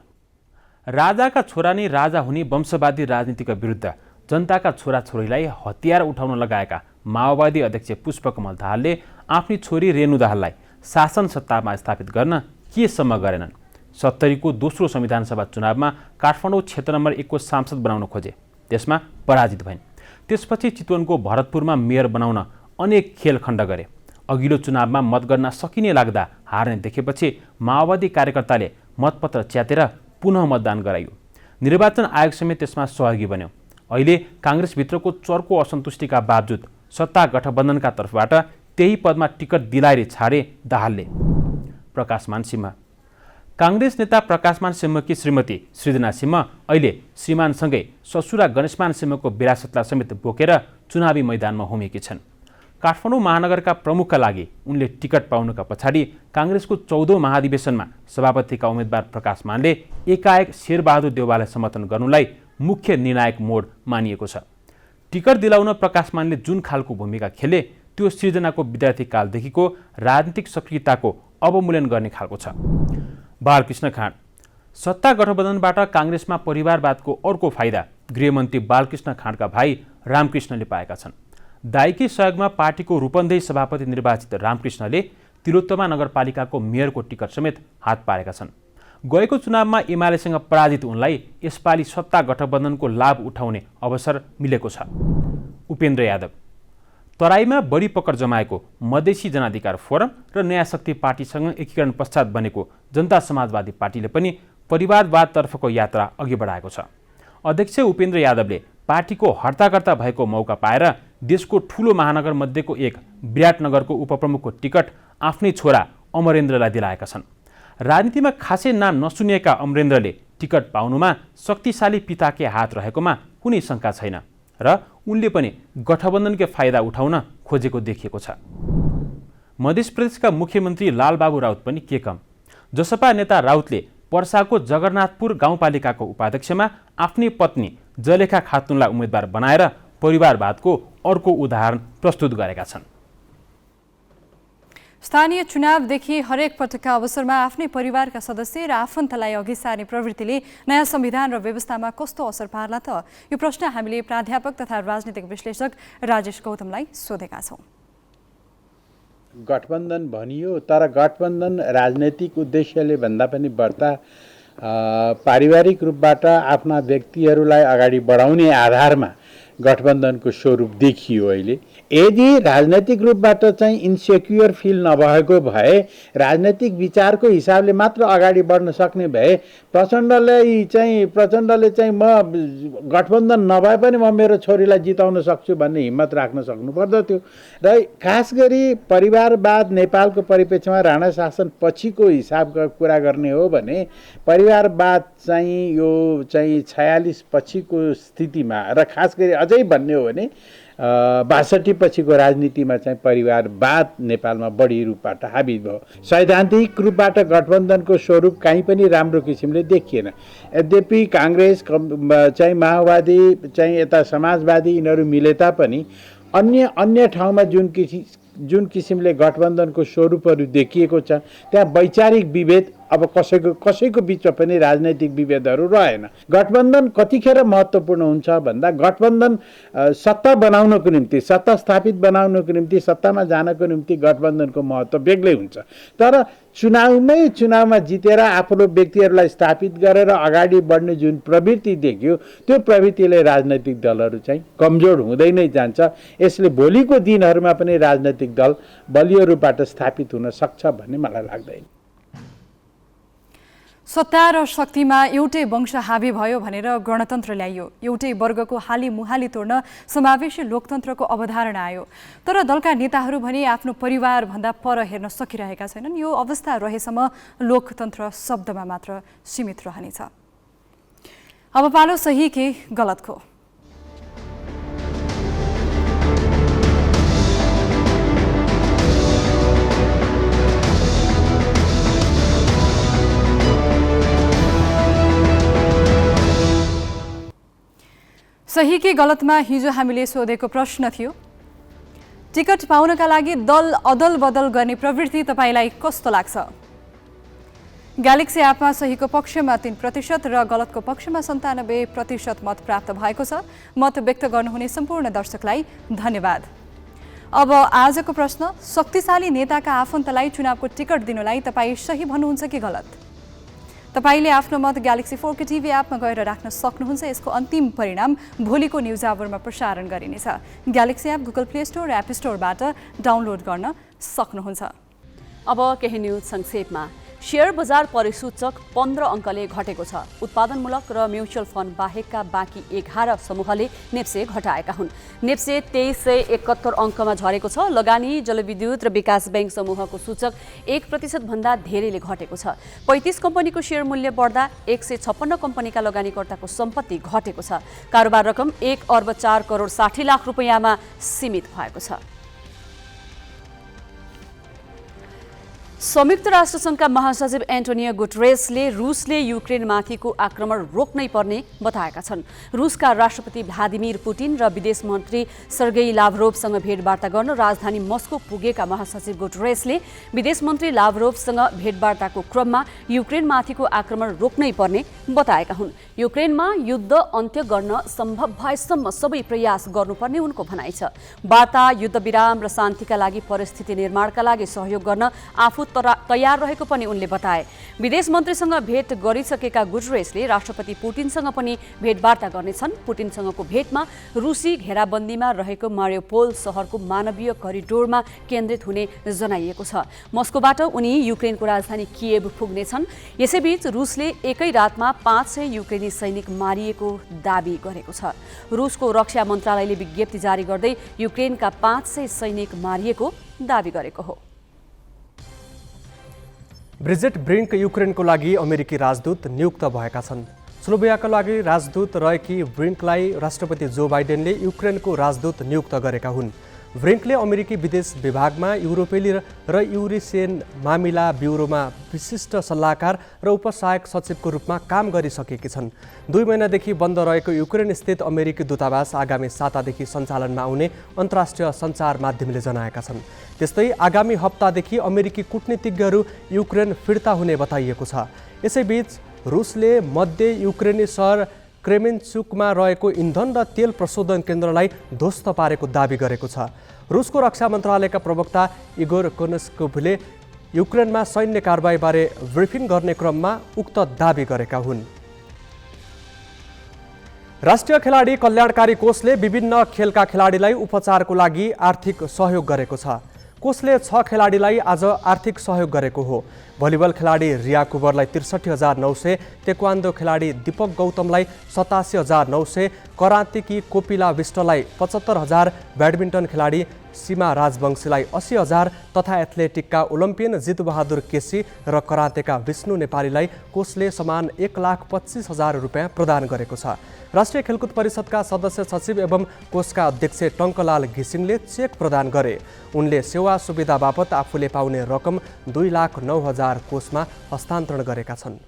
राजाका छोरा नै राजा हुने वंशवादी राजनीतिका विरुद्ध जनताका छोराछोरीलाई हतियार उठाउन लगाएका माओवादी अध्यक्ष पुष्पकमल दाहालले आफ्नी छोरी रेणु दाहाललाई शासन सत्तामा स्थापित गर्न केसम्म गरेनन्। 70 को दोस्रो संविधान सभा चुनावमा काठमाडौँ क्षेत्र नम्बर 1 को सांसद बनाउन खोजे, त्यसमा पराजित भइन्। त्यसपछि चितवनको भरतपुरमा मेयर बनाउन अनेक खेलखण्ड गरे। अघिल्लो चुनावमा मत गर्न सकिने लाग्दा हार्ने देखेपछि माओवादी कार्यकर्ताले मतपत्र च्यातेर पुनः मतदान गराइयो। निर्वाचन आयोग समेत त्यसमा सहयोगी बन्यो। अहिले काङ्ग्रेसभित्रको चर्को असन्तुष्टिका बावजुद सत्ता गठबन्धनका तर्फबाट त्यही पदमा टिकट दिलाएर छाडे दाहालले। प्रकाशमान सिंह। काङ्ग्रेस नेता प्रकाशमान सिंहकी श्रीमती सृजना सिंह अहिले श्रीमानसँगै ससुरा गणेशमान सिंहको विरासतलाई समेत बोकेर चुनावी मैदानमा होमेकी छन्। काठमाडौँ महानगरका प्रमुखका लागि उनले टिकट पाउनुका पछाडि काङ्ग्रेसको 14औं महाधिवेशनमा सभापतिका उम्मेद्वार प्रकाशमानले एकाएक शेरबहादुर देउवालाई समर्थन गर्नुलाई मुख्य निर्णायक मोड मानिएको छ। टिकट दिलाउन प्रकाशमानले जुन खालको भूमिका खेले त्यो सृजनाको विद्यार्थी कालदेखिको राजनीतिक सक्रियताको अवमूल्यन गर्ने खालको छ। बालकृष्ण खाँड। सत्ता गठबन्धनबाट काङ्ग्रेसमा परिवारवादको अर्को फाइदा गृहमन्त्री बालकृष्ण खाँडका भाइ रामकृष्णले पाएका छन्। दाइकी सहयोगमा पार्टीको रूपन्देही सभापति निर्वाचित रामकृष्णले तिलोत्तमा नगरपालिकाको मेयरको टिकट समेत हात पारेका छन्। गएको चुनावमा एमालेसँग पराजित उनलाई यसपालि सत्ता गठबन्धनको लाभ उठाउने अवसर मिलेको छ। उपेन्द्र यादव। तराईमा बढी पकड जमाएको मधेसी जनाधिकार फोरम र नयाँ शक्ति पार्टीसँग एकीकरण पश्चात बनेको जनता समाजवादी पार्टीले पनि परिवारवादतर्फको यात्रा अघि बढाएको छ। अध्यक्ष उपेन्द्र यादवले पार्टीको हर्ताकर्ता भएको मौका पाएर देशको ठूलो महानगर मध्येको एक विराटनगरको उपप्रमुखको टिकट आफ्नै छोरा अमरेन्द्रलाई दिलाएका छन्। राजनीतिमा खासै नाम नसुनिएका अमरेन्द्रले टिकट पाउनुमा शक्तिशाली पिताकै हात रहेकोमा कुनै शङ्का छैन र उनले पनि गठबन्धनकै फाइदा उठाउन खोजेको देखिएको छ। मध्य प्रदेशका मुख्यमन्त्री लालबाबु राउत पनि के कम। जसपा नेता राउतले पर्साको जगन्नाथपुर गाउँपालिकाको उपाध्यक्षमा आफ्नै पत्नी जलेखा खातुनलाई उम्मेद्वार बनाएर परिवारवादको अर्को उदाहरण प्रस्तुत गरेका छन्। स्थानीय चुनावदेखि हरेक पटकका अवसरमा आफ्नै परिवारका सदस्य र आफन्तलाई अघि सार्ने प्रवृत्तिले नयाँ संविधान र व्यवस्थामा कस्तो असर पार्ला त? यो प्रश्न हामीले प्राध्यापक तथा राजनीतिक विश्लेषक राजेश गौतमलाई सोधेका छौँ। गठबन्धन भनियो तर गठबन्धन राजनैतिक उद्देश्यले भन्दा पनि बढ्ता पारिवारिक रूपबाट आफ्ना व्यक्तिहरूलाई अगाडि बढाउने आधारमा गठबन्धनको स्वरूप देखियो। अहिले यदि राजनैतिक रूपबाट चाहिँ इन्सेक्युर फिल नभएको भए, राजनैतिक विचारको हिसाबले मात्र अगाडि बढ्न सक्ने भए प्रचण्डले चाहिँ म गठबन्धन नभए पनि म मेरो छोरीलाई जिताउन सक्छु भन्ने हिम्मत राख्न सक्नु पर्दथ्यो। र खास गरी परिवारवाद नेपालको परिप्रेक्ष्यमा राणा शासन पछिको हिसाबको कुरा गर्ने हो भने परिवारवाद चाहिँ यो चाहिँ 46 पछिको स्थितिमा र खास गरी अझै भन्ने हो भने 62 पछिको राजनीतिमा चाहिँ परिवारवाद नेपालमा बढी रूपबाट हाबी भयो। सैद्धान्तिक रूपबाट गठबन्धनको स्वरूप कहीँ पनि राम्रो किसिमले देखिएन। यद्यपि काङ्ग्रेस चाहिँ माओवादी चाहिँ यता समाजवादी यिनीहरू मिले तापनि अन्य ठाउँमा जुन किसिमले गठबन्धनको स्वरूपहरू देखिएको छ त्यहाँ वैचारिक विभेद अब कसैको बिचमा पनि राजनैतिक विभेदहरू रहेन। गठबन्धन कतिखेर महत्त्वपूर्ण हुन्छ भन्दा गठबन्धन सत्ता बनाउनको निम्ति, सत्ता स्थापित बनाउनको निम्ति, सत्तामा जानको निम्ति गठबन्धनको महत्त्व बेग्लै हुन्छ। तर चुनावमा जितेर आफ्नो व्यक्तिहरूलाई स्थापित गरेर अगाडि बढ्ने जुन प्रवृत्ति देखियो त्यो प्रवृत्तिले राजनैतिक दलहरू चाहिँ कमजोर हुँदै नै जान्छ। यसले भोलिको दिनहरूमा पनि राजनैतिक दल बलियो रूपबाट स्थापित हुन सक्छ भन्ने मलाई लाग्दैन। सत्ता र शक्तिमा एउटै वंश हावी भयो भनेर गणतन्त्र ल्याइयो। एउटै वर्गको हाली मुहाली तोड्न समावेशी लोकतन्त्रको अवधारणा आयो। तर दलका नेताहरू भने आफ्नो परिवारभन्दा पर हेर्न सकिरहेका छैनन्। यो अवस्था रहेसम्म लोकतन्त्र शब्दमा मात्र सीमित रहनेछ। अब पालो सही कि गलतको। सही कि गलतमा हिजो हामीले सोधेको प्रश्न थियो, टिकट पाउनका लागि दल अदल बदल गर्ने प्रवृत्ति तपाईलाई कस्तो लाग्छ? ग्यालेक्सी एपमा सहीको पक्षमा 3% र गलतको पक्षमा 97% मत प्राप्त भएको छ। मत व्यक्त गर्नुहुने सम्पूर्ण दर्शकलाई धन्यवाद। अब आजको प्रश्न, शक्तिशाली नेताका आफन्तलाई चुनावको टिकट दिनुलाई तपाईँ सही भन्नुहुन्छ कि गलत? तपाईले आफ्नो मत ग्यालेक्सी 4K टिभी एपमा गएर राख्न सक्नुहुन्छ। यसको अन्तिम परिणाम भोलिको न्युज आवरमा प्रसारण गरिनेछ। Galaxy app Google play store र एप स्टोरबाट डाउनलोड गर्न सक्नुहुन्छ। अब केही न्युज संक्षेपमा। शेयर बजार परिसूचक 15 अङ्कले घटेको छ। उत्पादनमूलक र म्युचुअल फन्ड बाहेकका बाँकी 11 समूहले नेप्से घटाएका हुन्। नेप्से 2371 अङ्कमा झरेको छ। लगानी, जलविद्युत र विकास बैंक समूहको सूचक 1% भन्दा धेरैले घटेको छ। 35 कम्पनीको शेयर मूल्य बढ्दा 156 कम्पनीका लगानीकर्ताको सम्पत्ति घटेको छ। कारोबार रकम 1 अर्ब 4 करोड 60 लाख रुपैयाँमा सीमित भएको छ। संयुक्त राष्ट्रसङ्घका महासचिव एन्टोनियो गुटेरेसले रुसले युक्रेनमाथिको आक्रमण रोक्नै पर्ने बताएका छन्। रुसका राष्ट्रपति भ्लादिमिर पुटिन र विदेश मन्त्री सर्गेई लाभरोभसँग भेटवार्ता गर्न राजधानी मस्को पुगेका महासचिव गुटेरेसले विदेश मन्त्री लाभरोभसँग भेटवार्ताको क्रममा युक्रेनमाथिको आक्रमण रोक्नै पर्ने बताएका हुन्। युक्रेनमा युद्ध अन्त्य गर्न सम्भव भएसम्म सबै प्रयास गर्नुपर्ने उनको भनाइ छ। वार्ता, युद्धविराम र शान्तिका लागि परिस्थिति निर्माणका लागि सहयोग गर्न आफू तयार रहेको पनि उनले बताए। विदेश मन्त्रीसँग भेट गरिसकेका गुटेरेसले राष्ट्रपति पुटिनसँग पनि भेटवार्ता गर्नेछन्। पुटिनसँगको भेटमा रुसी घेराबन्दीमा रहेको मारियोपोल शहरको मानवीय करिडोरमा केन्द्रित हुने जनाइएको छ। मस्कोबाट उनी युक्रेनको राजधानी किएभ पुग्नेछन्। यसैबीच रुसले एकै रातमा 500 युक्रेनी सैनिक मारिएको दाबी गरेको छ। रुसको रक्षा मन्त्रालयले विज्ञप्ति जारी गर्दै युक्रेनका 500 सैनिक मारिएको दाबी गरेको हो। ब्रिजेट ब्रिङ्क युक्रेनको लागि अमेरिकी राजदूत नियुक्त भएका छन्। स्लोभियाका लागि राजदूत रहेकी ब्रिङ्कलाई राष्ट्रपति जो बाइडेनले युक्रेनको राजदूत नियुक्त गरेका हुन्। ब्रिङ्कले अमेरिकी विदेश विभागमा युरोपेली र युरेसियन मामिला ब्युरोमा विशिष्ट सल्लाहकार र उपसहायक सचिवको रूपमा काम गरिसकेकी छन्। 2 महिनादेखि बन्द रहेको युक्रेन स्थित अमेरिकी दूतावास आगामी सातादेखि सञ्चालनमा आउने अन्तर्राष्ट्रिय सञ्चार माध्यमले जनाएका छन्। त्यस्तै आगामी हप्तादेखि अमेरिकी कूटनीतिज्ञहरू युक्रेन फिर्ता हुने बताइएको छ। यसैबीच रुसले मध्य युक्रेनी सहर क्रेमेन्चुकमा रहेको इन्धन र तेल प्रशोधन केन्द्रलाई ध्वस्त पारेको दाबी गरेको छ। रुसको रक्षा मन्त्रालयका प्रवक्ता इगोर कोनेस्कोभले युक्रेनमा सैन्य कारबाहीबारे ब्रिफिङ गर्ने क्रममा उक्त दाबी गरेका हुन्। राष्ट्रिय खेलाडी कल्याणकारी कोषले विभिन्न खेलका खेलाडीलाई उपचारको लागि आर्थिक सहयोग गरेको छ। कोषले 6 खेलाडीलाई आज आर्थिक सहयोग गरेको हो। भलिबल खेलाडी रिया कुबरलाई 63,900, तेक्वान्दो खेलाडी दीपक गौतमलाई 87,900, करातेकी कोपिला विष्टलाई 75,000, ब्याडमिन्टन खेलाडी सीमा राजवंशीलाई 80,000 तथा एथलेटिकका ओलम्पियन जितबहादुर केसी र करातेका विष्णु नेपालीलाई कोषले समान 1,25,000 रुपियाँ प्रदान गरेको छ। राष्ट्रिय खेलकुद परिषदका सदस्य सचिव एवं कोषका अध्यक्ष टङ्कलाल घिसिङले चेक प्रदान गरे। उनले सेवा सुविधा बापत आफूले पाउने रकम 2,09,000 कोषमा हस्तान्तरण गरेका छन्।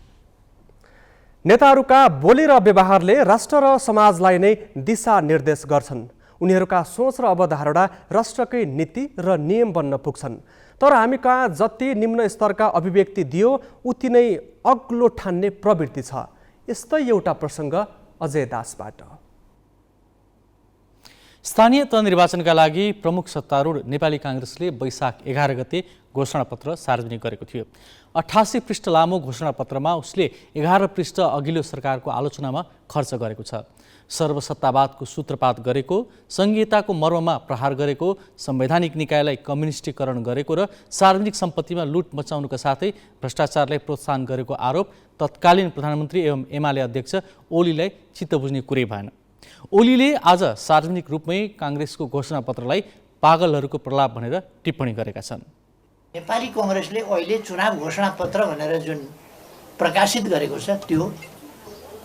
नेताहरूका बोली र व्यवहारले राष्ट्र र समाजलाई नै दिशा निर्देश गर्छन्। उनीहरूका सोच र अवधारणा राष्ट्रकै नीति र नियम बन्न पुग्छन्। तर हामी कहाँ जति निम्न स्तरका अभिव्यक्ति दियो उति नै अग्लो ठान्ने प्रवृत्ति छ। यस्तै एउटा प्रसङ्ग अजय दासबाट। स्थानीय तह निर्वाचनका लागि प्रमुख सत्तारूढ नेपाली काङ्ग्रेसले वैशाख 11 गते घोषणापत्र सार्वजनिक गरेको थियो। 88 पृष्ठ लामो घोषणापत्रमा उसले 11 पृष्ठ अघिल्लो सरकारको आलोचनामा खर्च गरेको छ। सर्वसत्तावादको सूत्रपात गरेको, संहिताको मर्ममा प्रहार गरेको, संवैधानिक निकायलाई कम्युनिस्टीकरण गरेको र सार्वजनिक सम्पत्तिमा लुट मचाउनुका साथै भ्रष्टाचारलाई प्रोत्साहन गरेको आरोप तत्कालीन प्रधानमन्त्री एवं एमाले अध्यक्ष ओलीलाई चित्त बुझ्ने कुरै भएन। ओलीले आज सार्वजनिक रूपमै काङ्ग्रेसको घोषणापत्रलाई पागलहरूको प्रलाप भनेर टिप्पणी गरेका छन्। नेपाली काङ्ग्रेसले अहिले चुनाव घोषणापत्र भनेर जुन प्रकाशित गरेको छ त्यो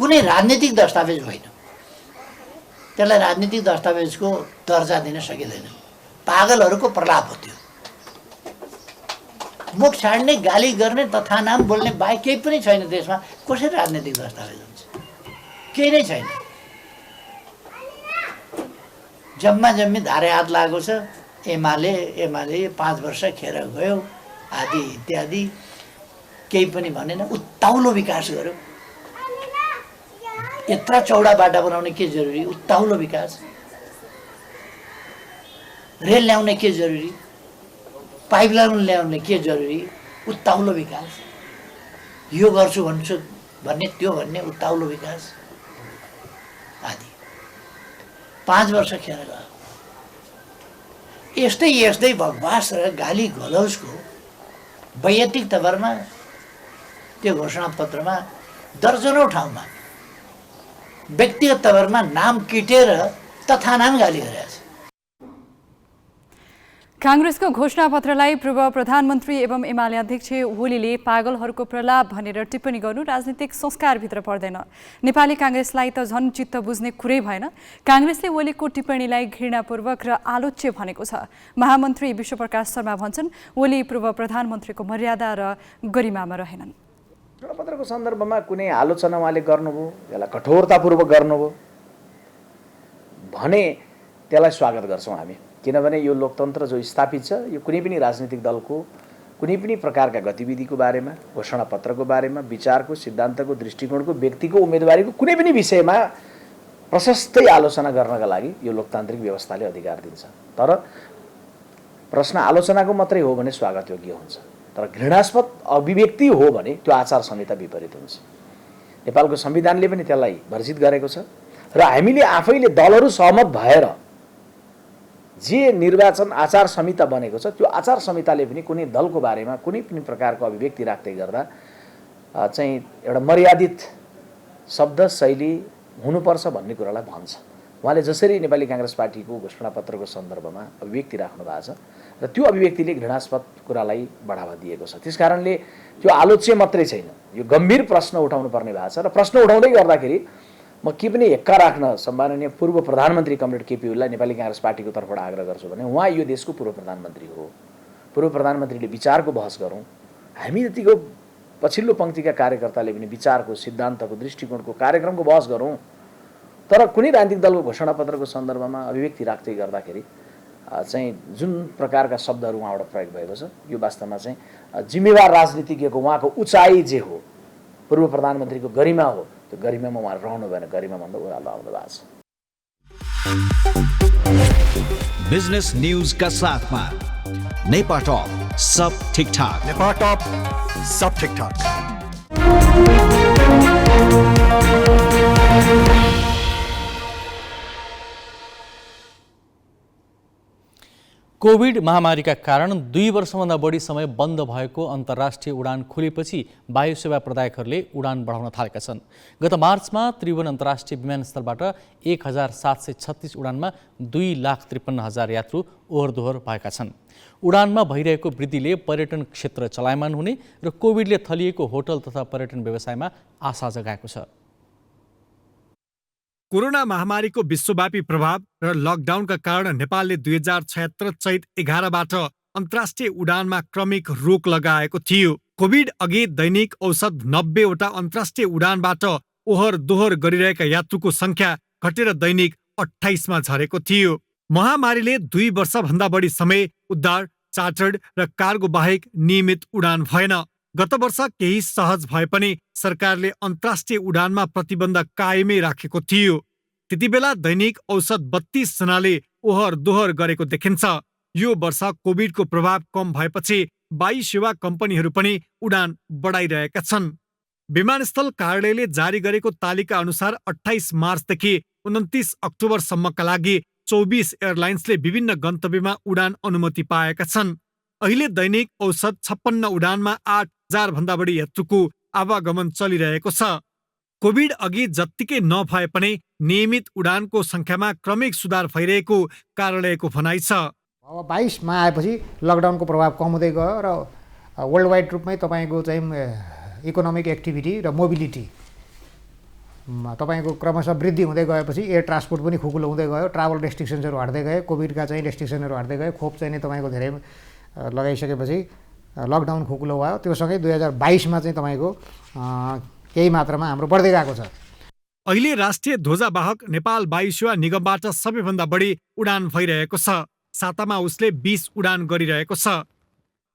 कुनै राजनीतिक दस्तावेज होइन। त्यसलाई राजनीतिक दस्तावेजको दर्जा दिन सकिँदैन। पागलहरूको प्रलाप हो त्यो। मुख छाड्ने, गाली गर्ने, तथा नाम बोल्ने बाहेक केही पनि छैन देशमा। कसरी राजनीतिक दस्तावेज हुन्छ? केही नै छैन। जम्मा जम्मी धारे हात लागेको छ। एमाले 5 वर्ष खेर गयो आदि इत्यादि, केही पनि भनेन। उत्ताउलो विकास गर्यो। यत्रा चौडा बाटा बनाउने के जरुरी? उत्ताउलो विकास। रेल ल्याउने के जरुरी? पाइपलाइन ल्याउने के जरुरी? उत्ताउलो विकास। यो गर्छु भन्छु भन्ने, त्यो भन्ने, उत्ताउलो विकास आदि। 5 वर्ष खेर गयो। यस्तै बकवास र गाली गलौजको वैयक्तिक तवरमा त्यो घोषणापत्रमा दर्जनौँ ठाउँमा व्यक्तिगत तवरमा नाम किटेर तथानाम गाली गरेको छ। काङ्ग्रेसको घोषणापत्रलाई पूर्व प्रधानमन्त्री एवं एमाले अध्यक्ष ओलीले पागलहरूको प्रलाप भनेर टिप्पणी गर्नु राजनीतिक संस्कारभित्र पर्दैन। नेपाली काङ्ग्रेसलाई त झन् चित्त बुझ्ने कुरै भएन। काङ्ग्रेसले ओलीको टिप्पणीलाई घृणापूर्वक र आलोच्य भनेको छ। महामन्त्री विश्वप्रकाश शर्मा भन्छन् ओली पूर्व प्रधानमन्त्रीको मर्यादा र गरिमामा रहेनन्। घोषणापत्रको सन्दर्भमा कुनै आलोचना उहाँले गर्नुभयो, त्यसलाई कठोरतापूर्वक गर्नुभयो भने त्यसलाई स्वागत गर्छौँ हामी। किनभने यो लोकतन्त्र जो स्थापित छ यो कुनै पनि राजनीतिक दलको कुनै पनि प्रकारका गतिविधिको बारेमा, घोषणापत्रको बारेमा, विचारको, सिद्धान्तको, दृष्टिकोणको, व्यक्तिको उम्मेदवारीको कुनै पनि विषयमा प्रशस्तै आलोचना गर्नका लागि यो लोकतान्त्रिक व्यवस्थाले अधिकार दिन्छ। तर प्रश्न आलोचनाको मात्रै हो भने स्वागतयोग्य हुन्छ, तर घृणास्पद अभिव्यक्ति हो भने त्यो आचार संहिता विपरीत हुन्छ। नेपालको संविधानले पनि त्यसलाई वर्जित गरेको छ र हामीले आफैले दलहरू सहमत भएर जे निर्वाचन आचार संहिता बनेको छ त्यो आचार संहिताले पनि कुनै दलको बारेमा कुनै पनि प्रकारको अभिव्यक्ति राख्दै गर्दा चाहिँ एउटा मर्यादित शब्द शैली हुनुपर्छ भन्ने कुरालाई भन्छ। उहाँले जसरी नेपाली काङ्ग्रेस पार्टीको घोषणापत्रको सन्दर्भमा अभिव्यक्ति राख्नु भएको छ र त्यो अभिव्यक्तिले घृणास्पद कुरालाई बढावा दिएको छ। त्यसकारणले त्यो आलोच्य मात्रै छैन, यो गम्भीर प्रश्न उठाउनु पर्ने भएको छ र प्रश्न उठाउँदै गर्दाखेरि म के पनि हेक्का राख्न सम्माननीय पूर्व प्रधानमन्त्री कमरेड केपी ओलीलाई नेपाली काङ्ग्रेस पार्टीको तर्फबाट आग्रह गर्छु भने उहाँ यो देशको पूर्व प्रधानमन्त्री हो। पूर्व प्रधानमन्त्रीले विचारको बहस गरौँ, हामी जतिको पछिल्लो पङ्क्तिका कार्यकर्ताले पनि विचारको, सिद्धान्तको, दृष्टिकोणको, कार्यक्रमको बहस गरौँ। तर कुनै राजनीतिक दलको घोषणापत्रको सन्दर्भमा अभिव्यक्ति राख्दै गर्दाखेरि चाहिँ जुन प्रकारका शब्दहरू उहाँबाट प्रयोग भएको छ यो वास्तवमा चाहिँ जिम्मेवार राजनीतिज्ञको उहाँको उचाइ जे हो, पूर्व प्रधानमन्त्रीको गरिमा हो, त्यो गरिमामा उहाँ रहनु भएन, गरिमाभन्दा ओह्रालो आउनु भएको छ। बिजनेस न्यूज का साथमा नेपा टप सब ठीक ठाक। नेपा टप सब ठीक ठाक। कोभिड महामारीका कारण 2 वर्षभन्दा बढी समय बन्द भएको अन्तर्राष्ट्रिय उडान खुलेपछि वायु सेवा प्रदायकहरूले उडान बढाउन थालेका छन्। गत मार्चमा त्रिभुवन अन्तर्राष्ट्रिय विमानस्थलबाट 1736 उडानमा 2,53,000 यात्रु ओहोरदोहोर भएका छन्। उडानमा भइरहेको वृद्धिले पर्यटन क्षेत्र चलायमान हुने र कोभिडले थलिएको होटल तथा पर्यटन व्यवसायमा आशा जगाएको छ। कोरोना महामारीको विश्वव्यापी प्रभाव र लकडाउनका कारण नेपालले 2076 चैत 11बाट अन्तर्राष्ट्रिय उडानमा क्रमिक रोक लगाएको थियो। कोभिड अघि दैनिक औसत 90वटा अन्तर्राष्ट्रिय उडानबाट ओहोर दोहोर गरिरहेका यात्रुको संख्या घटेर दैनिक 28मा झरेको थियो। महामारीले 2 वर्षभन्दा बढी समय उद्धार, चार्टर्ड र कार्गो बाहेक नियमित उडान भएन। गत वर्ष केही सहज भए पनि सरकारले अन्तर्राष्ट्रिय उडानमा प्रतिबन्ध कायमै राखेको थियो। त्यतिबेला दैनिक औसत 32 जनाले ओहोर दोहोर गरेको देखिन्छ। यो वर्ष कोभिडको प्रभाव कम भएपछि वायु सेवा कम्पनीहरू पनि उडान बढाइरहेका छन्। विमानस्थल कार्यालयले जारी गरेको तालिका अनुसार 28 मार्चदेखि 29 अक्टोबरसम्मका लागि 24 एयरलाइन्सले विभिन्न गन्तव्यमा उडान अनुमति पाएका छन्। अहिले दैनिक औसत 56 उडानमा 8,000 भन्दा बढी यात्रुको आवागमन चलिरहेको छ। कोभिड अघि जत्तिकै नभए पनि नियमित उडानको संख्यामा क्रमिक सुधार भइरहेको कार्यालयको भनाइ छ। अब 22मा आएपछि लकडाउनको प्रभाव कम हुँदै गयो र वर्ल्ड वाइड रूपमै तपाईँको चाहिँ इकोनोमिक एक्टिभिटी र मोबिलिटी तपाईँको क्रमशः वृद्धि हुँदै गएपछि एयर ट्रान्सपोर्ट पनि खुकुलो हुँदै गयो, ट्राभल रेस्ट्रिक्सन्सहरू हट्दै गए, कोभिडका चाहिँ रेस्ट्रिक्सनहरू हट्दै गए, खोप चाहिँ तपाईँको धेरै लगाइसकेपछि लकडाउन खुकुलो भयो। त्योसँगै 2022मा चाहिँ तपाईँको केही मात्रामा हाम्रो बढ्दै गएको छ। अहिले राष्ट्रिय ध्वजावाहक नेपाल वायु सेवा निगमबाट सबैभन्दा बढी उडान भइरहेको छ। सातामा उसले 20 उडान गरिरहेको छ।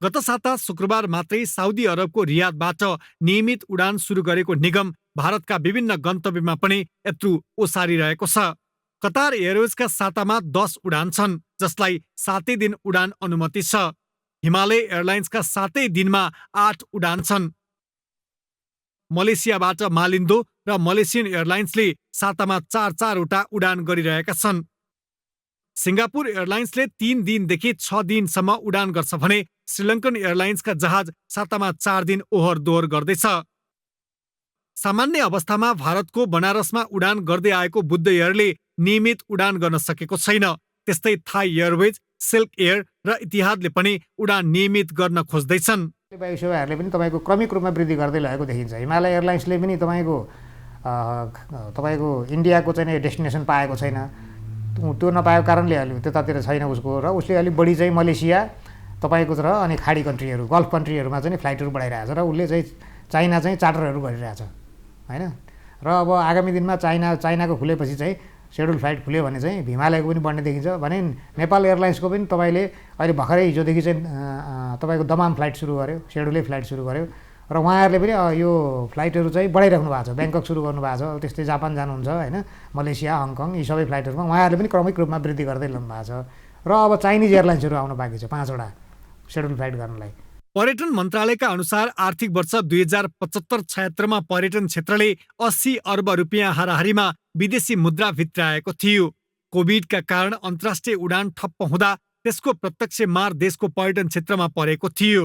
गत साता शुक्रबार मात्रै साउदी अरबको रियादबाट नियमित उडान सुरु गरेको निगम भारतका विभिन्न गन्तव्यमा पनि यात्रु ओसारिरहेको छ। कतार एयरवेजका सातामा 10 उडान छन्, जसलाई 7 दिन उडान अनुमति छ। हिमालय एयरलाइन्सका 7 दिनमा 8 उडान छन्। मलेसियाबाट मालिन्दो र मलेसियन एयरलाइन्सले सातामा 4-4वटा उडान गरिरहेका छन्। सिङ्गापुर एयरलाइन्सले 3 दिनदेखि 6 दिनसम्म उडान गर्छ भने श्रीलङ्कन एयरलाइन्सका जहाज सातामा 4 दिन ओहोर दोहोर गर्दैछ। सामान्य अवस्थामा भारतको बनारसमा उडान गर्दै आएको बुद्ध एयरले नियमित उडान गर्न सकेको छैन। त्यस्तै थाई एयरवेज, सिल्क एयर र इतिहादले पनि उडान नियमित गर्न खोज्दैछन्। वायु सेवाहरूले पनि तपाईँको क्रमिक रूपमा वृद्धि गर्दै लगेको देखिन्छ। हिमालय एयरलाइन्सले पनि तपाईँको इन्डियाको चाहिँ डेस्टिनेसन पाएको छैन। त्यो नपाएको कारणले अलि त्यतातिर छैन उसको, र उसले अलिक बढी चाहिँ मलेसिया तपाईँको र अनि खाडी कन्ट्रीहरू, गल्फ कन्ट्रीहरूमा चाहिँ फ्लाइटहरू बढाइरहेछ र उसले चाहिँ चाइना चाहिँ चार्टरहरू गरिरहेछ होइन। र अब आगामी दिनमा चाइनाको खुलेपछि चाहिँ सेड्युल फ्लाइट खुल्यो भने चाहिँ हिमालयको पनि बढ्ने देखिन्छ भने नेपाल एयरलाइन्सको पनि तपाईँले अहिले भर्खरै हिजोदेखि चाहिँ तपाईँको दमाम फ्लाइट सुरु गर्यो, सेड्युलै फ्लाइट सुरु गर्यो र उहाँहरूले पनि यो फ्लाइटहरू चाहिँ बढाइराख्नु भएको छ। ब्याङ्कक सुरु गर्नुभएको छ, त्यस्तै जापान जानुहुन्छ होइन, मलेसिया, हङकङ यी सबै फ्लाइटहरूमा उहाँहरूले पनि क्रमिक रूपमा वृद्धि गर्दै ल्याउनु भएको छ। र अब चाइनिज एयरलाइन्सहरू आउनु बाँकी छ 5वटा सेड्युल फ्लाइट गर्नलाई। पर्यटन मन्त्रालयका अनुसार आर्थिक वर्ष 2075-76 पर्यटन क्षेत्रले 80 अर्ब रुपियाँ हाराहारीमा विदेशी मुद्रा भित्राएको थियो। कोभिडका कारण अन्तर्राष्ट्रिय उडान ठप्प हुँदा त्यसको प्रत्यक्ष मार देशको पर्यटन क्षेत्रमा परेको थियो।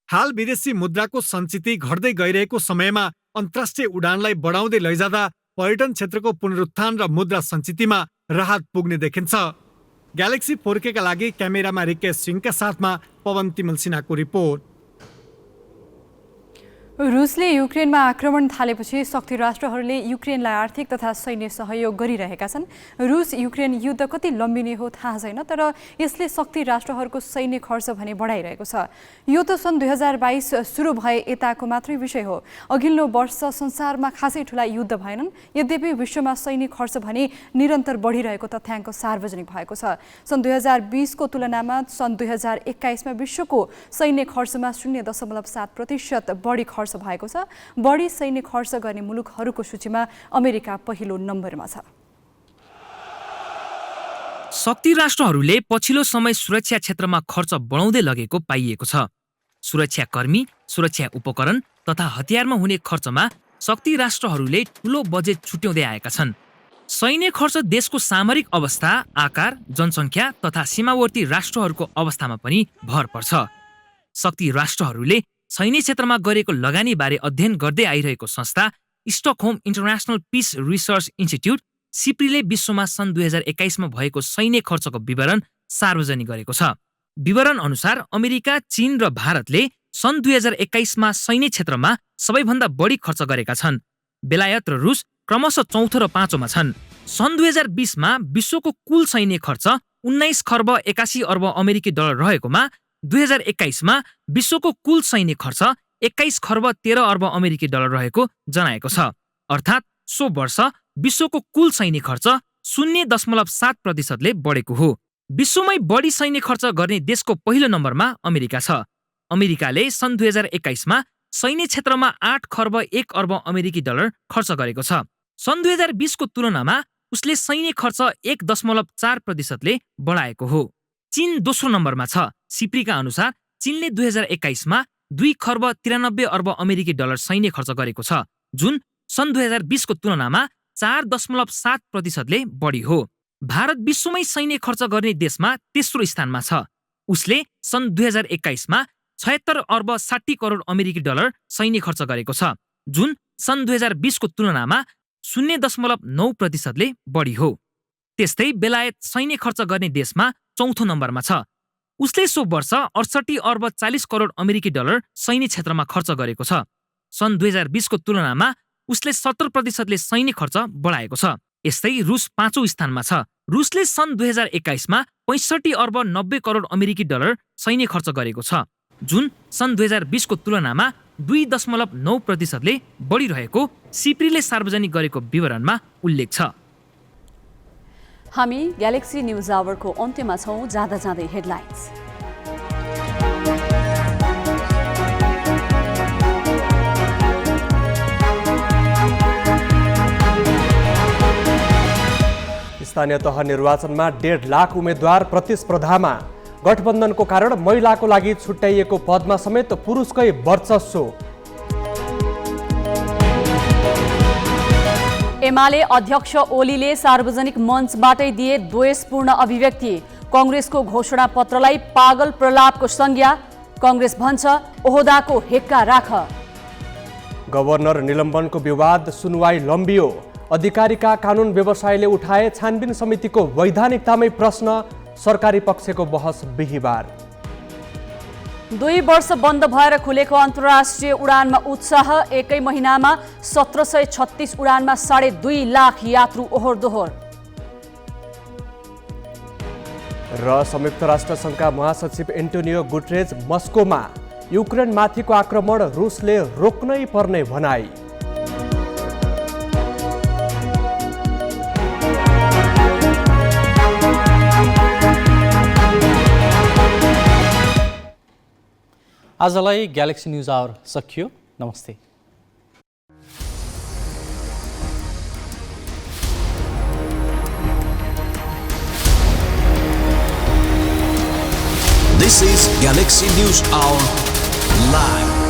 हाल विदेशी मुद्राको सञ्चिति घट्दै गइरहेको समयमा अन्तर्राष्ट्रिय उडानलाई बढाउँदै लैजाँदा पर्यटन क्षेत्रको पुनरुत्थान र मुद्रा सञ्चितिमा राहत पुग्ने देखिन्छ। ग्यालेक्सी 4K का लागि क्यामेरामा रिकेश सिंहका साथमा पवन तिमल सिन्हाको रिपोर्ट। रुसले युक्रेनमा आक्रमण थालेपछि शक्ति राष्ट्रहरूले युक्रेनलाई आर्थिक तथा सैन्य सहयोग गरिरहेका छन्। रुस युक्रेन युद्ध कति लम्बिने हो थाहा छैन, तर यसले शक्ति राष्ट्रहरूको सैन्य खर्च भने बढाइरहेको छ। यो त सन् 2022 सुरु भए यताको मात्रै विषय हो। अघिल्लो वर्ष संसारमा खासै ठुला युद्ध भएनन्। यद्यपि विश्वमा सैन्य खर्च भने निरन्तर बढिरहेको तथ्याङ्क सार्वजनिक भएको छ। सन् 2020 को तुलनामा सन् 2021 मा विश्वको सैन्य खर्चमा 0.7% बढी खर्च भएको छ। बढी सैन्य खर्च गर्ने मुलुकहरूको सूचीमा अमेरिका पहिलो नम्बरमा छ। शक्ति राष्ट्रहरूले पछिल्लो समय सुरक्षा क्षेत्रमा खर्च बढाउँदै लगेको पाइएको छ। सुरक्षाकर्मी, सुरक्षा उपकरण तथा हतियारमा हुने खर्चमा शक्ति राष्ट्रहरूले ठूलो बजेट छुट्याउँदै आएका छन्। सैन्य खर्च देशको सामरिक अवस्था, आकार, जनसङ्ख्या तथा सीमावर्ती राष्ट्रहरूको अवस्थामा पनि भर पर्छ। शक्ति राष्ट्रहरूले सैन्य क्षेत्रमा गरेको लगानीबारे अध्ययन गर्दै आइरहेको संस्था Stockholm International Peace Research Institute सिप्रीले विश्वमा सन् 2021 मा भएको सैन्य खर्चको विवरण सार्वजनिक गरेको छ। विवरण अनुसार अमेरिका, चीन र भारतले सन् 2021 मा सैन्य क्षेत्रमा सबैभन्दा बढी खर्च गरेका छन्। बेलायत र रुस क्रमशः चौथो र पाँचौंमा छन्। सन् 2020 मा विश्वको कुल सैन्य खर्च 19 खर्ब 81 अर्ब अमेरिकी डलर रहेकोमा 2021 मा विश्वको कुल सैन्य खर्च 21 खर्ब 13 अर्ब अमेरिकी डलर रहेको जनाएको छ। अर्थात् सो वर्ष विश्वको कुल सैन्य खर्च 0.7%ले बढेको हो। विश्वमै बढी सैन्य खर्च गर्ने देशको पहिलो नम्बरमा अमेरिका छ। अमेरिकाले सन् 2021 मा सैन्य क्षेत्रमा 8 खर्ब 1 अर्ब अमेरिकी डलर खर्च गरेको छ। सन् 2020 को तुलनामा उसले सैन्य खर्च 1.4%ले बढाएको हो। चीन दोस्रो नम्बरमा छ। सिप्रीका अनुसार चीनले 2021 मा 2 खर्ब 93 अर्ब अमेरिकी डलर सैन्य खर्च गरेको छ, जुन सन् 2020 को तुलनामा 4.7%ले बढी हो। भारत विश्वमै सैन्य खर्च गर्ने देशमा तेस्रो स्थानमा छ। उसले सन् 2021 मा 76 अर्ब 60 करोड अमेरिकी डलर सैन्य खर्च गरेको छ, जुन सन् 2020 को तुलनामा 0.9%ले बढी हो। त्यस्तै बेलायत सैन्य खर्च गर्ने देशमा चौथो नम्बरमा छ। उसले सो वर्ष 68 अर्ब 40 करोड अमेरिकी डलर सैन्य क्षेत्रमा खर्च गरेको छ। सन् 2020 को तुलनामा उसले 70%ले सैन्य खर्च बढाएको छ। यस्तै रुस पाँचौं स्थानमा छ। रुसले सन् 2021 मा 65 अर्ब 90 करोड अमेरिकी डलर सैन्य खर्च गरेको छ, जुन सन् 2020 को तुलनामा 2.9%ले बढिरहेको सिप्रीले सार्वजनिक गरेको विवरणमा उल्लेख छ। हामी ग्यालेक्सी न्यूज आवरको अन्त्यमा छौं। जाँदा जाँदै हेडलाइन्स। स्थानीय तह निर्वाचनमा 1.5 लाख उम्मेद्वार प्रतिस्पर्धामा। गठबन्धनको कारण महिलाको लागि छुट्याइएको पदमा समेत पुरुषकै वर्चस्व। एमाले अध्यक्ष ओलीले सार्वजनिक मञ्चबाटै दिए द्वेषपूर्ण अभिव्यक्ति। कांग्रेसको घोषणा पत्रलाई पागल प्रलापको संज्ञा। कांग्रेस भन्छ ओहदाको हेक्का राख। गभर्नर निलम्बनको विवाद सुनवाई लम्बियो। अधिकारीका कानुन व्यवसायले उठाए छानबिन समितिको वैधानिकतामै प्रश्न। सरकारी पक्षको बहस बिहिबार। 2 वर्ष बन्द भएर खुलेको अन्तर्राष्ट्रिय उडानमा उत्साह। एकै महिनामा 1736 उडानमा 2.5 लाख यात्रु ओहोर दोहोर। र संयुक्त राष्ट्र सङ्घका महासचिव एन्टोनियो गुटेरेज मस्कोमा। युक्रेनमाथिको आक्रमण रुसले रोक्नै पर्ने भनाई। आजलाई ग्यालेक्सी न्युज आवर सकियो। नमस्ते। This is Galaxy News Hour Live.